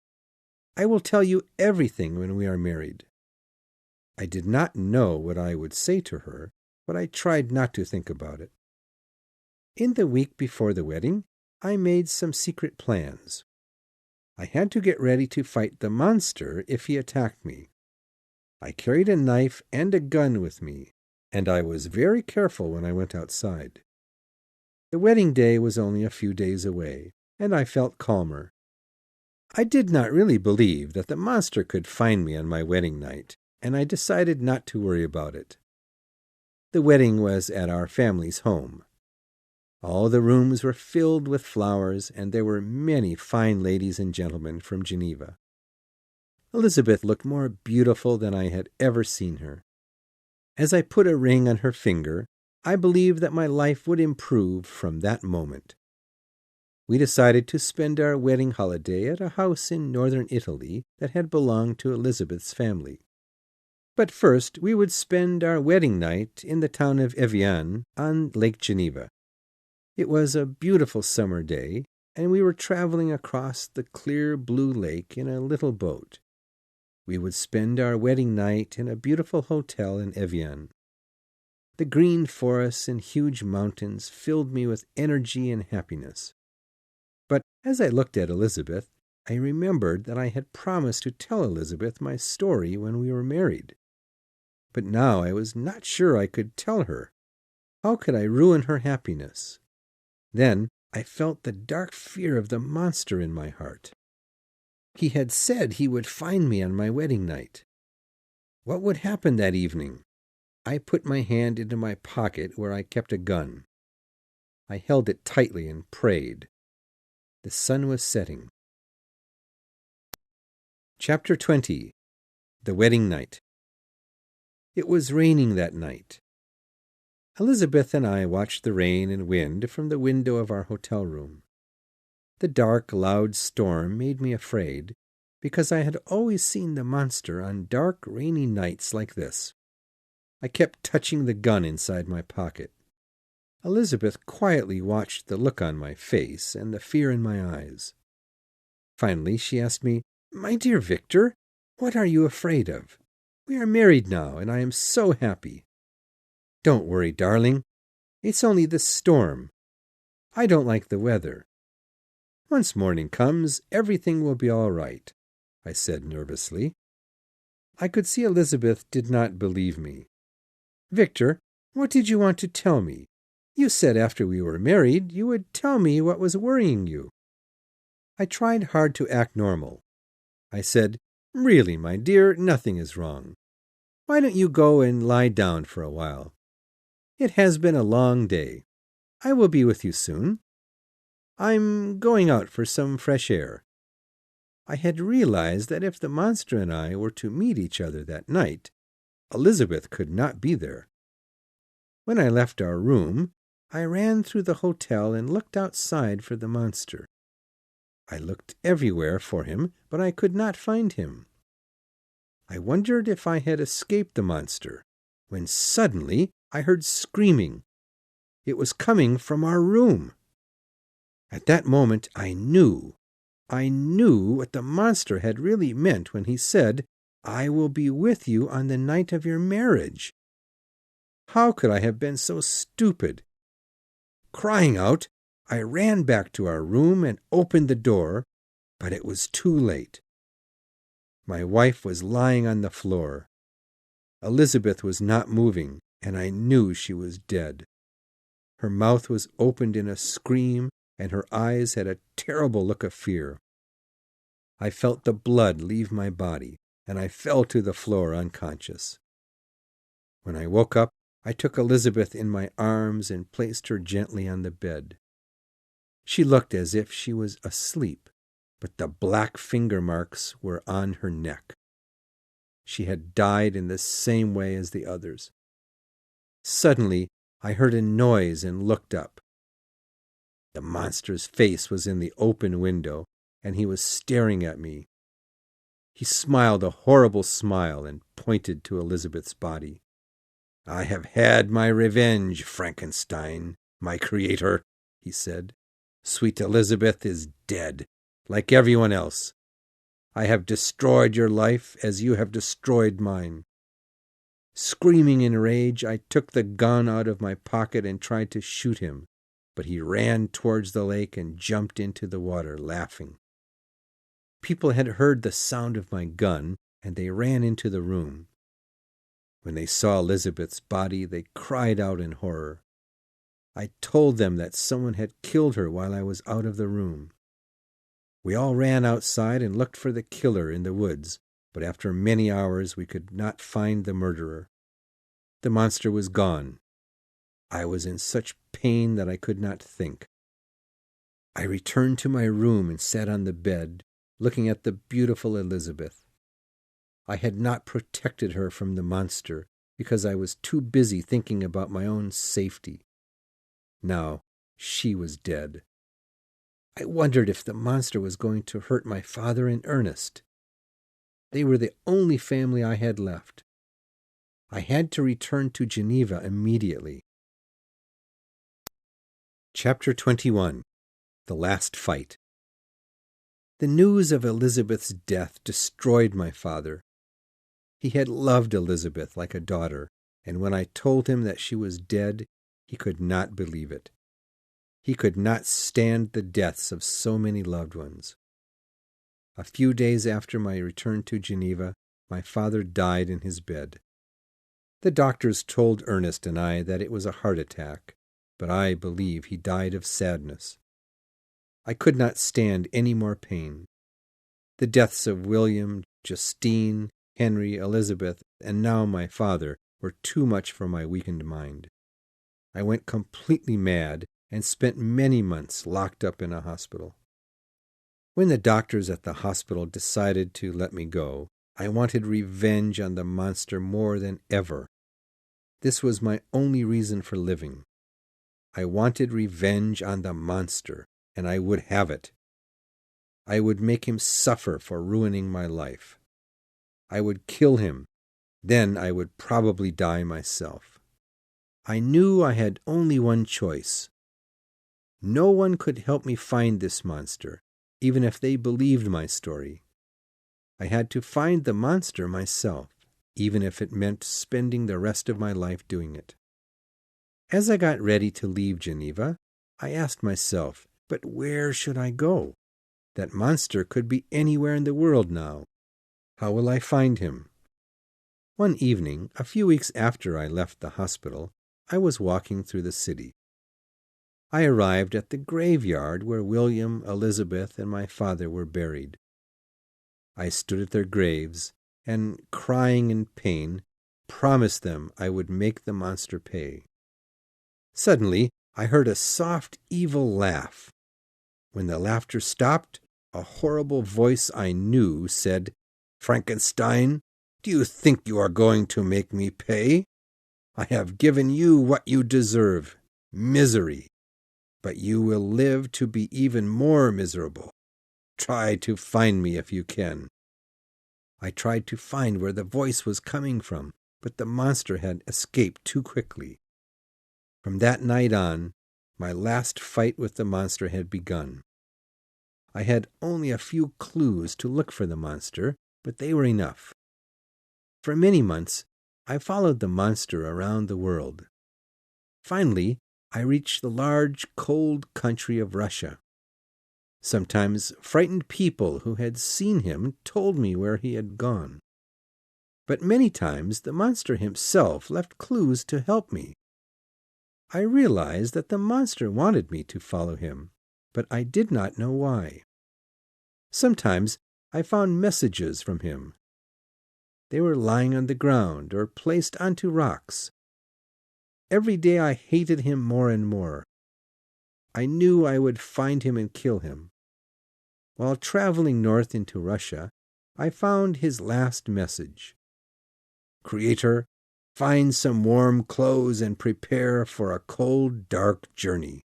I will tell you everything when we are married." I did not know what I would say to her, but I tried not to think about it. In the week before the wedding, I made some secret plans. I had to get ready to fight the monster if he attacked me. I carried a knife and a gun with me, and I was very careful when I went outside. The wedding day was only a few days away, and I felt calmer. I did not really believe that the monster could find me on my wedding night, and I decided not to worry about it. The wedding was at our family's home. All the rooms were filled with flowers, and there were many fine ladies and gentlemen from Geneva. Elizabeth looked more beautiful than I had ever seen her. As I put a ring on her finger, I believed that my life would improve from that moment. We decided to spend our wedding holiday at a house in northern Italy that had belonged to Elizabeth's family. But first we would spend our wedding night in the town of Evian on Lake Geneva. It was a beautiful summer day, and we were traveling across the clear blue lake in a little boat. We would spend our wedding night in a beautiful hotel in Evian. The green forests and huge mountains filled me with energy and happiness. But as I looked at Elizabeth, I remembered that I had promised to tell Elizabeth my story when we were married. But now I was not sure I could tell her. How could I ruin her happiness? Then I felt the dark fear of the monster in my heart. He had said he would find me on my wedding night. What would happen that evening? I put my hand into my pocket where I kept a gun. I held it tightly and prayed. The sun was setting. Chapter 20. The Wedding Night. It was raining that night. Elizabeth and I watched the rain and wind from the window of our hotel room. The dark, loud storm made me afraid, because I had always seen the monster on dark, rainy nights like this. I kept touching the gun inside my pocket. Elizabeth quietly watched the look on my face and the fear in my eyes. Finally, she asked me, "My dear Victor, what are you afraid of? We are married now, and I am so happy." "Don't worry, darling. It's only the storm. I don't like the weather. Once morning comes, everything will be all right," I said nervously. I could see Elizabeth did not believe me. "Victor, what did you want to tell me? You said after we were married you would tell me what was worrying you." I tried hard to act normal. I said, "Really, my dear, nothing is wrong. Why don't you go and lie down for a while? It has been a long day. I will be with you soon. I'm going out for some fresh air." I had realized that if the monster and I were to meet each other that night, Elizabeth could not be there. When I left our room, I ran through the hotel and looked outside for the monster. I looked everywhere for him, but I could not find him. I wondered if I had escaped the monster, when suddenly I heard screaming. It was coming from our room. At that moment I knew what the monster had really meant when he said, "I will be with you on the night of your marriage." How could I have been so stupid? Crying out, I ran back to our room and opened the door, but it was too late. My wife was lying on the floor. Elizabeth was not moving, and I knew she was dead. Her mouth was opened in a scream, and her eyes had a terrible look of fear. I felt the blood leave my body, and I fell to the floor unconscious. When I woke up, I took Elizabeth in my arms and placed her gently on the bed. She looked as if she was asleep, but the black finger marks were on her neck. She had died in the same way as the others. Suddenly, I heard a noise and looked up. The monster's face was in the open window, and he was staring at me. He smiled a horrible smile and pointed to Elizabeth's body. "I have had my revenge, Frankenstein, my creator," he said. "Sweet Elizabeth is dead, like everyone else. I have destroyed your life as you have destroyed mine." Screaming in rage, I took the gun out of my pocket and tried to shoot him, but he ran towards the lake and jumped into the water, laughing. People had heard the sound of my gun, and they ran into the room. When they saw Elizabeth's body, they cried out in horror. I told them that someone had killed her while I was out of the room. We all ran outside and looked for the killer in the woods, but after many hours we could not find the murderer. The monster was gone. I was in such pain that I could not think. I returned to my room and sat on the bed, looking at the beautiful Elizabeth. I had not protected her from the monster because I was too busy thinking about my own safety. Now she was dead. I wondered if the monster was going to hurt my father and Ernest. They were the only family I had left. I had to return to Geneva immediately. Chapter 21. The Last Fight. The news of Elizabeth's death destroyed my father. He had loved Elizabeth like a daughter, and when I told him that she was dead, he could not believe it. He could not stand the deaths of so many loved ones. A few days after my return to Geneva, my father died in his bed. The doctors told Ernest and I that it was a heart attack, but I believe he died of sadness. I could not stand any more pain. The deaths of William, Justine, Henry, Elizabeth, and now my father were too much for my weakened mind. I went completely mad and spent many months locked up in a hospital. When the doctors at the hospital decided to let me go, I wanted revenge on the monster more than ever. This was my only reason for living. I wanted revenge on the monster, and I would have it. I would make him suffer for ruining my life. I would kill him. Then I would probably die myself. I knew I had only one choice. No one could help me find this monster, even if they believed my story. I had to find the monster myself, even if it meant spending the rest of my life doing it. As I got ready to leave Geneva, I asked myself, but where should I go? That monster could be anywhere in the world now. How will I find him? One evening, a few weeks after I left the hospital, I was walking through the city. I arrived at the graveyard where William, Elizabeth, and my father were buried. I stood at their graves and, crying in pain, promised them I would make the monster pay. Suddenly, I heard a soft, evil laugh. When the laughter stopped, a horrible voice I knew said, "Frankenstein, do you think you are going to make me pay? I have given you what you deserve, misery. But you will live to be even more miserable. Try to find me if you can." I tried to find where the voice was coming from, but the monster had escaped too quickly. From that night on, my last fight with the monster had begun. I had only a few clues to look for the monster, but they were enough. For many months, I followed the monster around the world. Finally, I reached the large, cold country of Russia. Sometimes frightened people who had seen him told me where he had gone. But many times the monster himself left clues to help me. I realized that the monster wanted me to follow him, but I did not know why. Sometimes I found messages from him. They were lying on the ground or placed onto rocks. Every day I hated him more and more. I knew I would find him and kill him. While traveling north into Russia, I found his last message. "Creator, find some warm clothes and prepare for a cold, dark journey.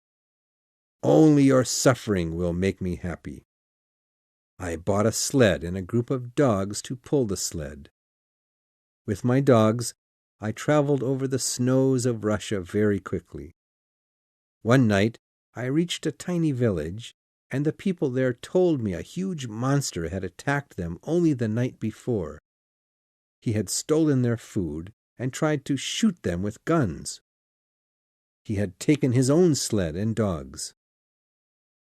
Only your suffering will make me happy." I bought a sled and a group of dogs to pull the sled. With my dogs, I traveled over the snows of Russia very quickly. One night, I reached a tiny village, and the people there told me a huge monster had attacked them only the night before. He had stolen their food and tried to shoot them with guns. He had taken his own sled and dogs.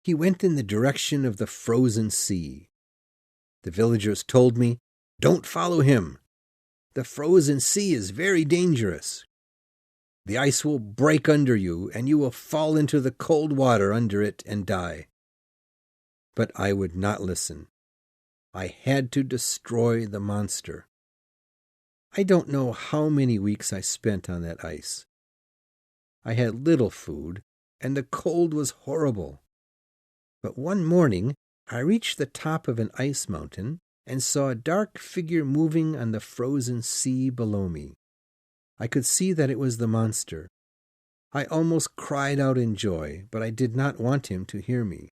He went in the direction of the frozen sea. The villagers told me, "Don't follow him. The frozen sea is very dangerous. The ice will break under you, and you will fall into the cold water under it and die." But I would not listen. I had to destroy the monster. I don't know how many weeks I spent on that ice. I had little food, and the cold was horrible. But one morning I reached the top of an ice mountain and saw a dark figure moving on the frozen sea below me. I could see that it was the monster. I almost cried out in joy, but I did not want him to hear me.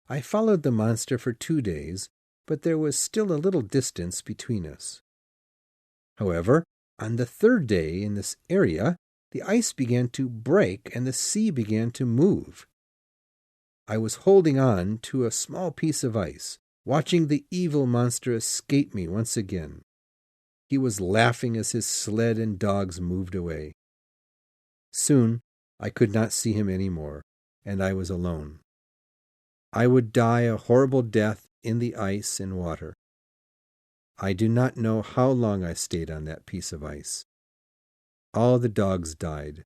I followed the monster for 2 days, but there was still a little distance between us. However, on the 3rd day in this area, the ice began to break and the sea began to move. I was holding on to a small piece of ice, watching the evil monster escape me once again. He was laughing as his sled and dogs moved away. Soon I could not see him any more, and I was alone. I would die a horrible death in the ice and water. I do not know how long I stayed on that piece of ice. All the dogs died.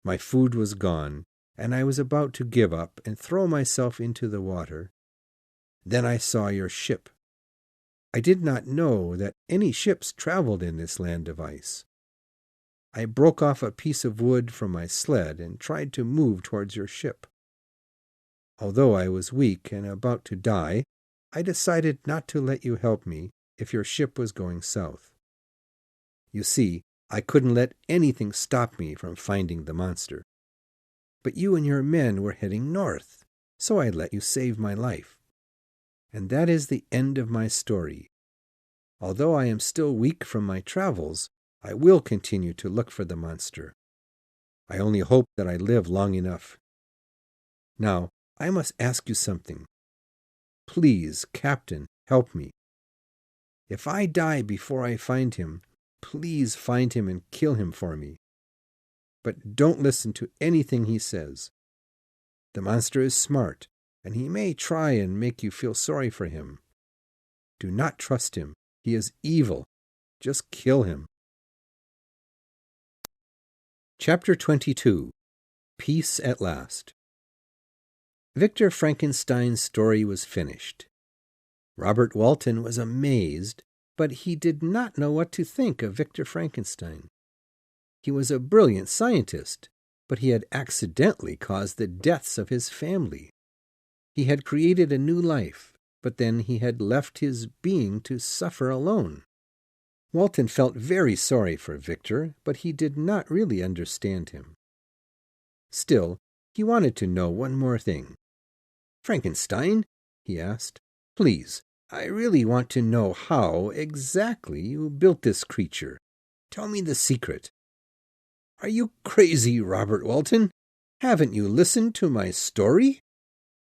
My food was gone, and I was about to give up and throw myself into the water. Then I saw your ship. I did not know that any ships traveled in this land of ice. I broke off a piece of wood from my sled and tried to move towards your ship. Although I was weak and about to die, I decided not to let you help me if your ship was going south. You see, I couldn't let anything stop me from finding the monster. But you and your men were heading north, so I let you save my life. And that is the end of my story. Although I am still weak from my travels, I will continue to look for the monster. I only hope that I live long enough. Now, I must ask you something. Please, Captain, help me. If I die before I find him, please find him and kill him for me. But don't listen to anything he says. The monster is smart, and he may try and make you feel sorry for him. Do not trust him. He is evil. Just kill him. Chapter 22. Peace at Last. Victor Frankenstein's story was finished. Robert Walton was amazed, but he did not know what to think of Victor Frankenstein. He was a brilliant scientist, but he had accidentally caused the deaths of his family. He had created a new life, but then he had left his being to suffer alone. Walton felt very sorry for Victor, but he did not really understand him. Still, he wanted to know one more thing. "Frankenstein, he asked. "Please, I really want to know how exactly you built this creature. Tell me the secret." "Are you crazy, Robert Walton? Haven't you listened to my story?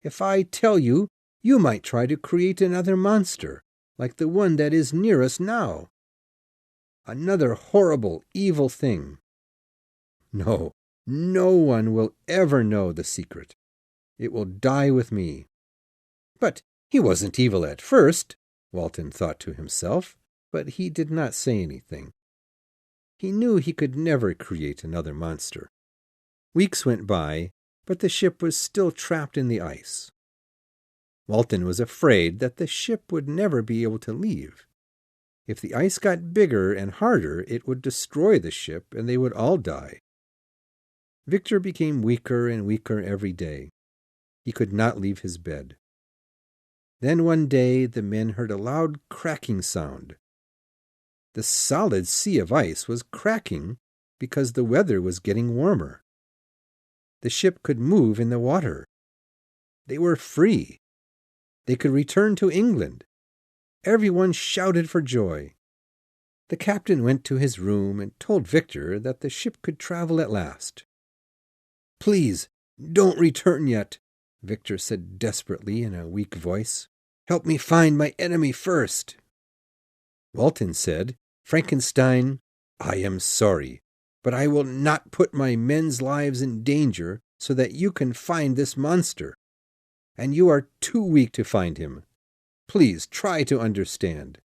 If I tell you, you might try to create another monster, like the one that is near us now. Another horrible, evil thing. No, no one will ever know the secret. It will die with me." "But he wasn't evil at first," Walton thought to himself, but he did not say anything. He knew he could never create another monster. Weeks went by, but the ship was still trapped in the ice. Walton was afraid that the ship would never be able to leave. If the ice got bigger and harder, it would destroy the ship and they would all die. Victor became weaker and weaker every day. He could not leave his bed. Then one day the men heard a loud cracking sound. The solid sea of ice was cracking because the weather was getting warmer. The ship could move in the water. They were free. They could return to England. Everyone shouted for joy. The captain went to his room and told Victor that the ship could travel at last. "Please, don't return yet," Victor said desperately in a weak voice. "Help me find my enemy first." Walton said, "Frankenstein, I am sorry, but I will not put my men's lives in danger so that you can find this monster. And you are too weak to find him. Please try to understand."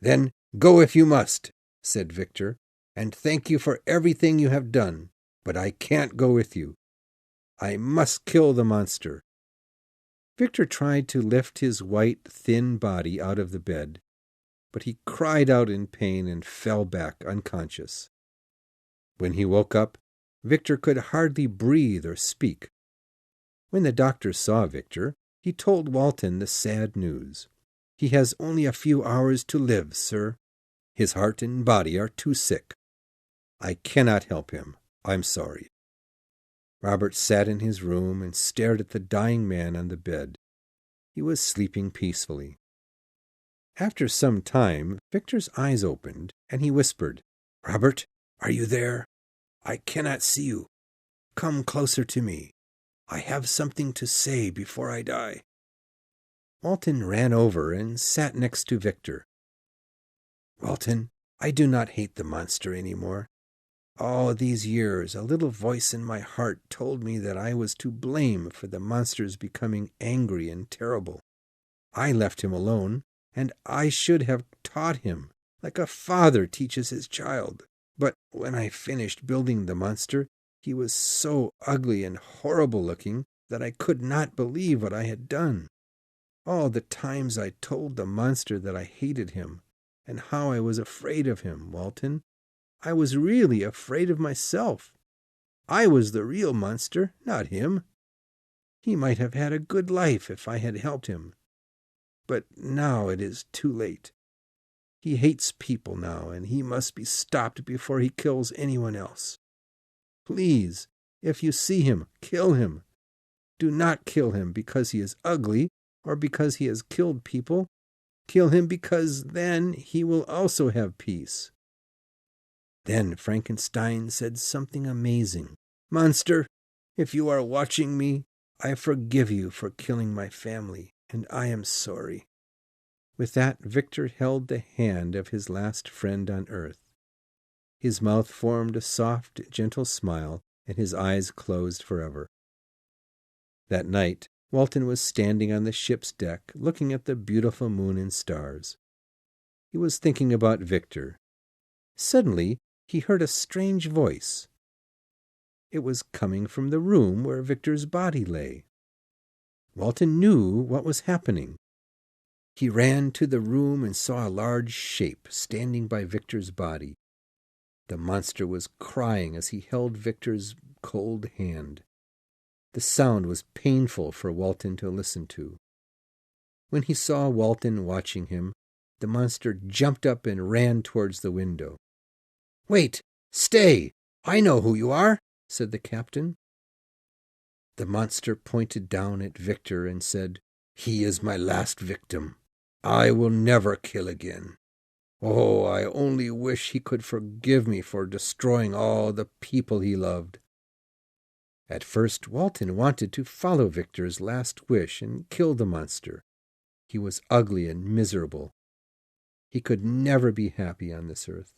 "Then go if you must," said Victor, "and thank you for everything you have done, but I can't go with you. I must kill the monster." Victor tried to lift his white, thin body out of the bed, but he cried out in pain and fell back unconscious. When he woke up, Victor could hardly breathe or speak. When the doctor saw Victor, he told Walton the sad news. "He has only a few hours to live, sir. His heart and body are too sick. I cannot help him. I'm sorry." Robert sat in his room and stared at the dying man on the bed. He was sleeping peacefully. After some time, Victor's eyes opened, and he whispered, "Robert, are you there? I cannot see you. Come closer to me. I have something to say before I die." Walton ran over and sat next to Victor. "Walton, I do not hate the monster any more. All these years, a little voice in my heart told me that I was to blame for the monster's becoming angry and terrible. I left him alone, and I should have taught him, like a father teaches his child. But when I finished building the monster, he was so ugly and horrible looking that I could not believe what I had done. All the times I told the monster that I hated him, and how I was afraid of him, Walton. I was really afraid of myself. I was the real monster, not him. He might have had a good life if I had helped him. But now it is too late. He hates people now, and he must be stopped before he kills anyone else. Please, if you see him, kill him. Do not kill him because he is ugly or because he has killed people. Kill him because then he will also have peace." Then Frankenstein said something amazing. "Monster, if you are watching me, I forgive you for killing my family, and I am sorry." With that, Victor held the hand of his last friend on earth. His mouth formed a soft, gentle smile, and his eyes closed forever. That night, Walton was standing on the ship's deck, looking at the beautiful moon and stars. He was thinking about Victor. Suddenly, he heard a strange voice. It was coming from the room where Victor's body lay. Walton knew what was happening. He ran to the room and saw a large shape standing by Victor's body. The monster was crying as he held Victor's cold hand. The sound was painful for Walton to listen to. When he saw Walton watching him, the monster jumped up and ran towards the window. "Wait! Stay! I know who you are," said the captain. The monster pointed down at Victor and said, He is my last victim. I will never kill again. Oh, I only wish he could forgive me for destroying all the people he loved." At first, Walton wanted to follow Victor's last wish and kill the monster. He was ugly and miserable. He could never be happy on this earth.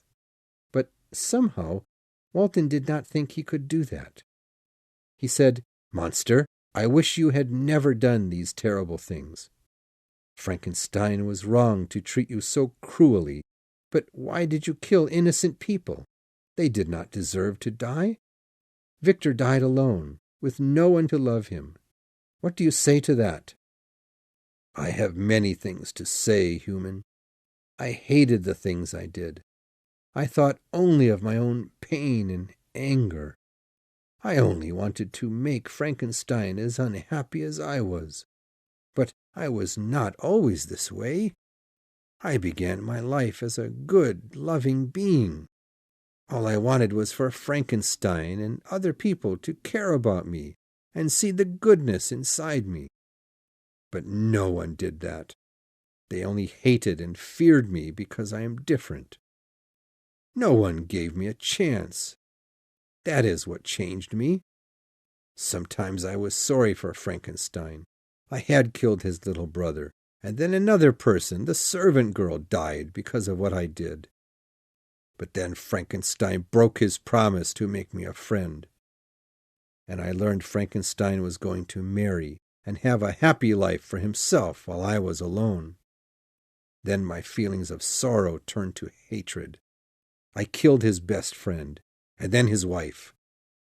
But somehow, Walton did not think he could do that. He said, "Monster, I wish you had never done these terrible things. Frankenstein was wrong to treat you so cruelly, but why did you kill innocent people? They did not deserve to die. Victor died alone, with no one to love him. What do you say to that?" "I have many things to say, human. I hated the things I did. I thought only of my own pain and anger. I only wanted to make Frankenstein as unhappy as I was. But I was not always this way. I began my life as a good, loving being. All I wanted was for Frankenstein and other people to care about me and see the goodness inside me. But no one did that. They only hated and feared me because I am different. No one gave me a chance. That is what changed me. Sometimes I was sorry for Frankenstein. I had killed his little brother, and then another person, the servant girl, died because of what I did. But then Frankenstein broke his promise to make me a friend. And I learned Frankenstein was going to marry and have a happy life for himself while I was alone. Then my feelings of sorrow turned to hatred. I killed his best friend, and then his wife.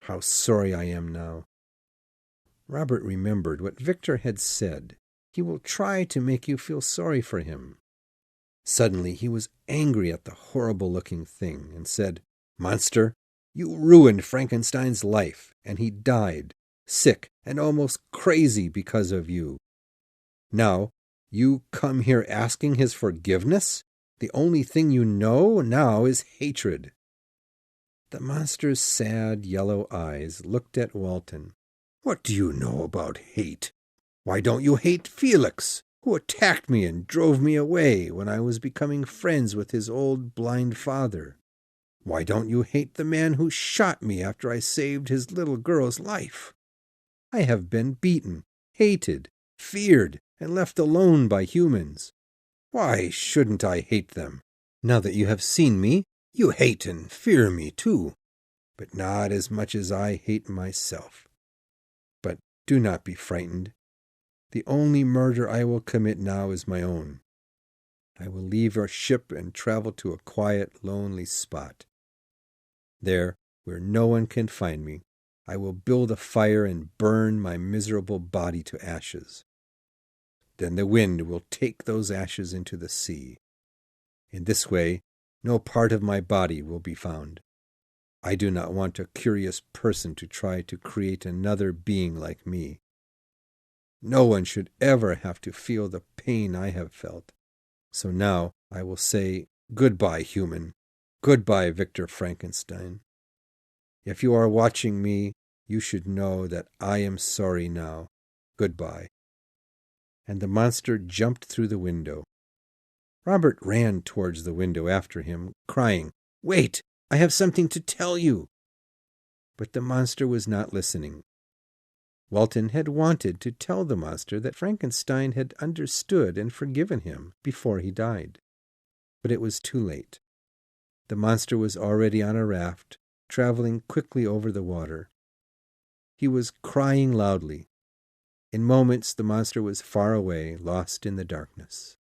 How sorry I am now." Robert remembered what Victor had said. He will try to make you feel sorry for him. Suddenly he was angry at the horrible-looking thing and said, "Monster, you ruined Frankenstein's life, and he died, sick and almost crazy because of you. Now, you come here asking his forgiveness? The only thing you know now is hatred." The monster's sad yellow eyes looked at Walton. "What do you know about hate? Why don't you hate Felix, who attacked me and drove me away when I was becoming friends with his old blind father? Why don't you hate the man who shot me after I saved his little girl's life? I have been beaten, hated, feared, and left alone by humans. Why shouldn't I hate them? Now that you have seen me, you hate and fear me too, but not as much as I hate myself. But do not be frightened. The only murder I will commit now is my own. I will leave your ship and travel to a quiet, lonely spot. There, where no one can find me, I will build a fire and burn my miserable body to ashes. Then the wind will take those ashes into the sea. In this way, no part of my body will be found. I do not want a curious person to try to create another being like me. No one should ever have to feel the pain I have felt. So now I will say, goodbye, human. Goodbye, Victor Frankenstein. If you are watching me, you should know that I am sorry now. Goodbye." And the monster jumped through the window. Robert ran towards the window after him, crying, "Wait! I have something to tell you." But the monster was not listening. Walton had wanted to tell the monster that Frankenstein had understood and forgiven him before he died. But it was too late. The monster was already on a raft, traveling quickly over the water. He was crying loudly. In moments the monster was far away, lost in the darkness.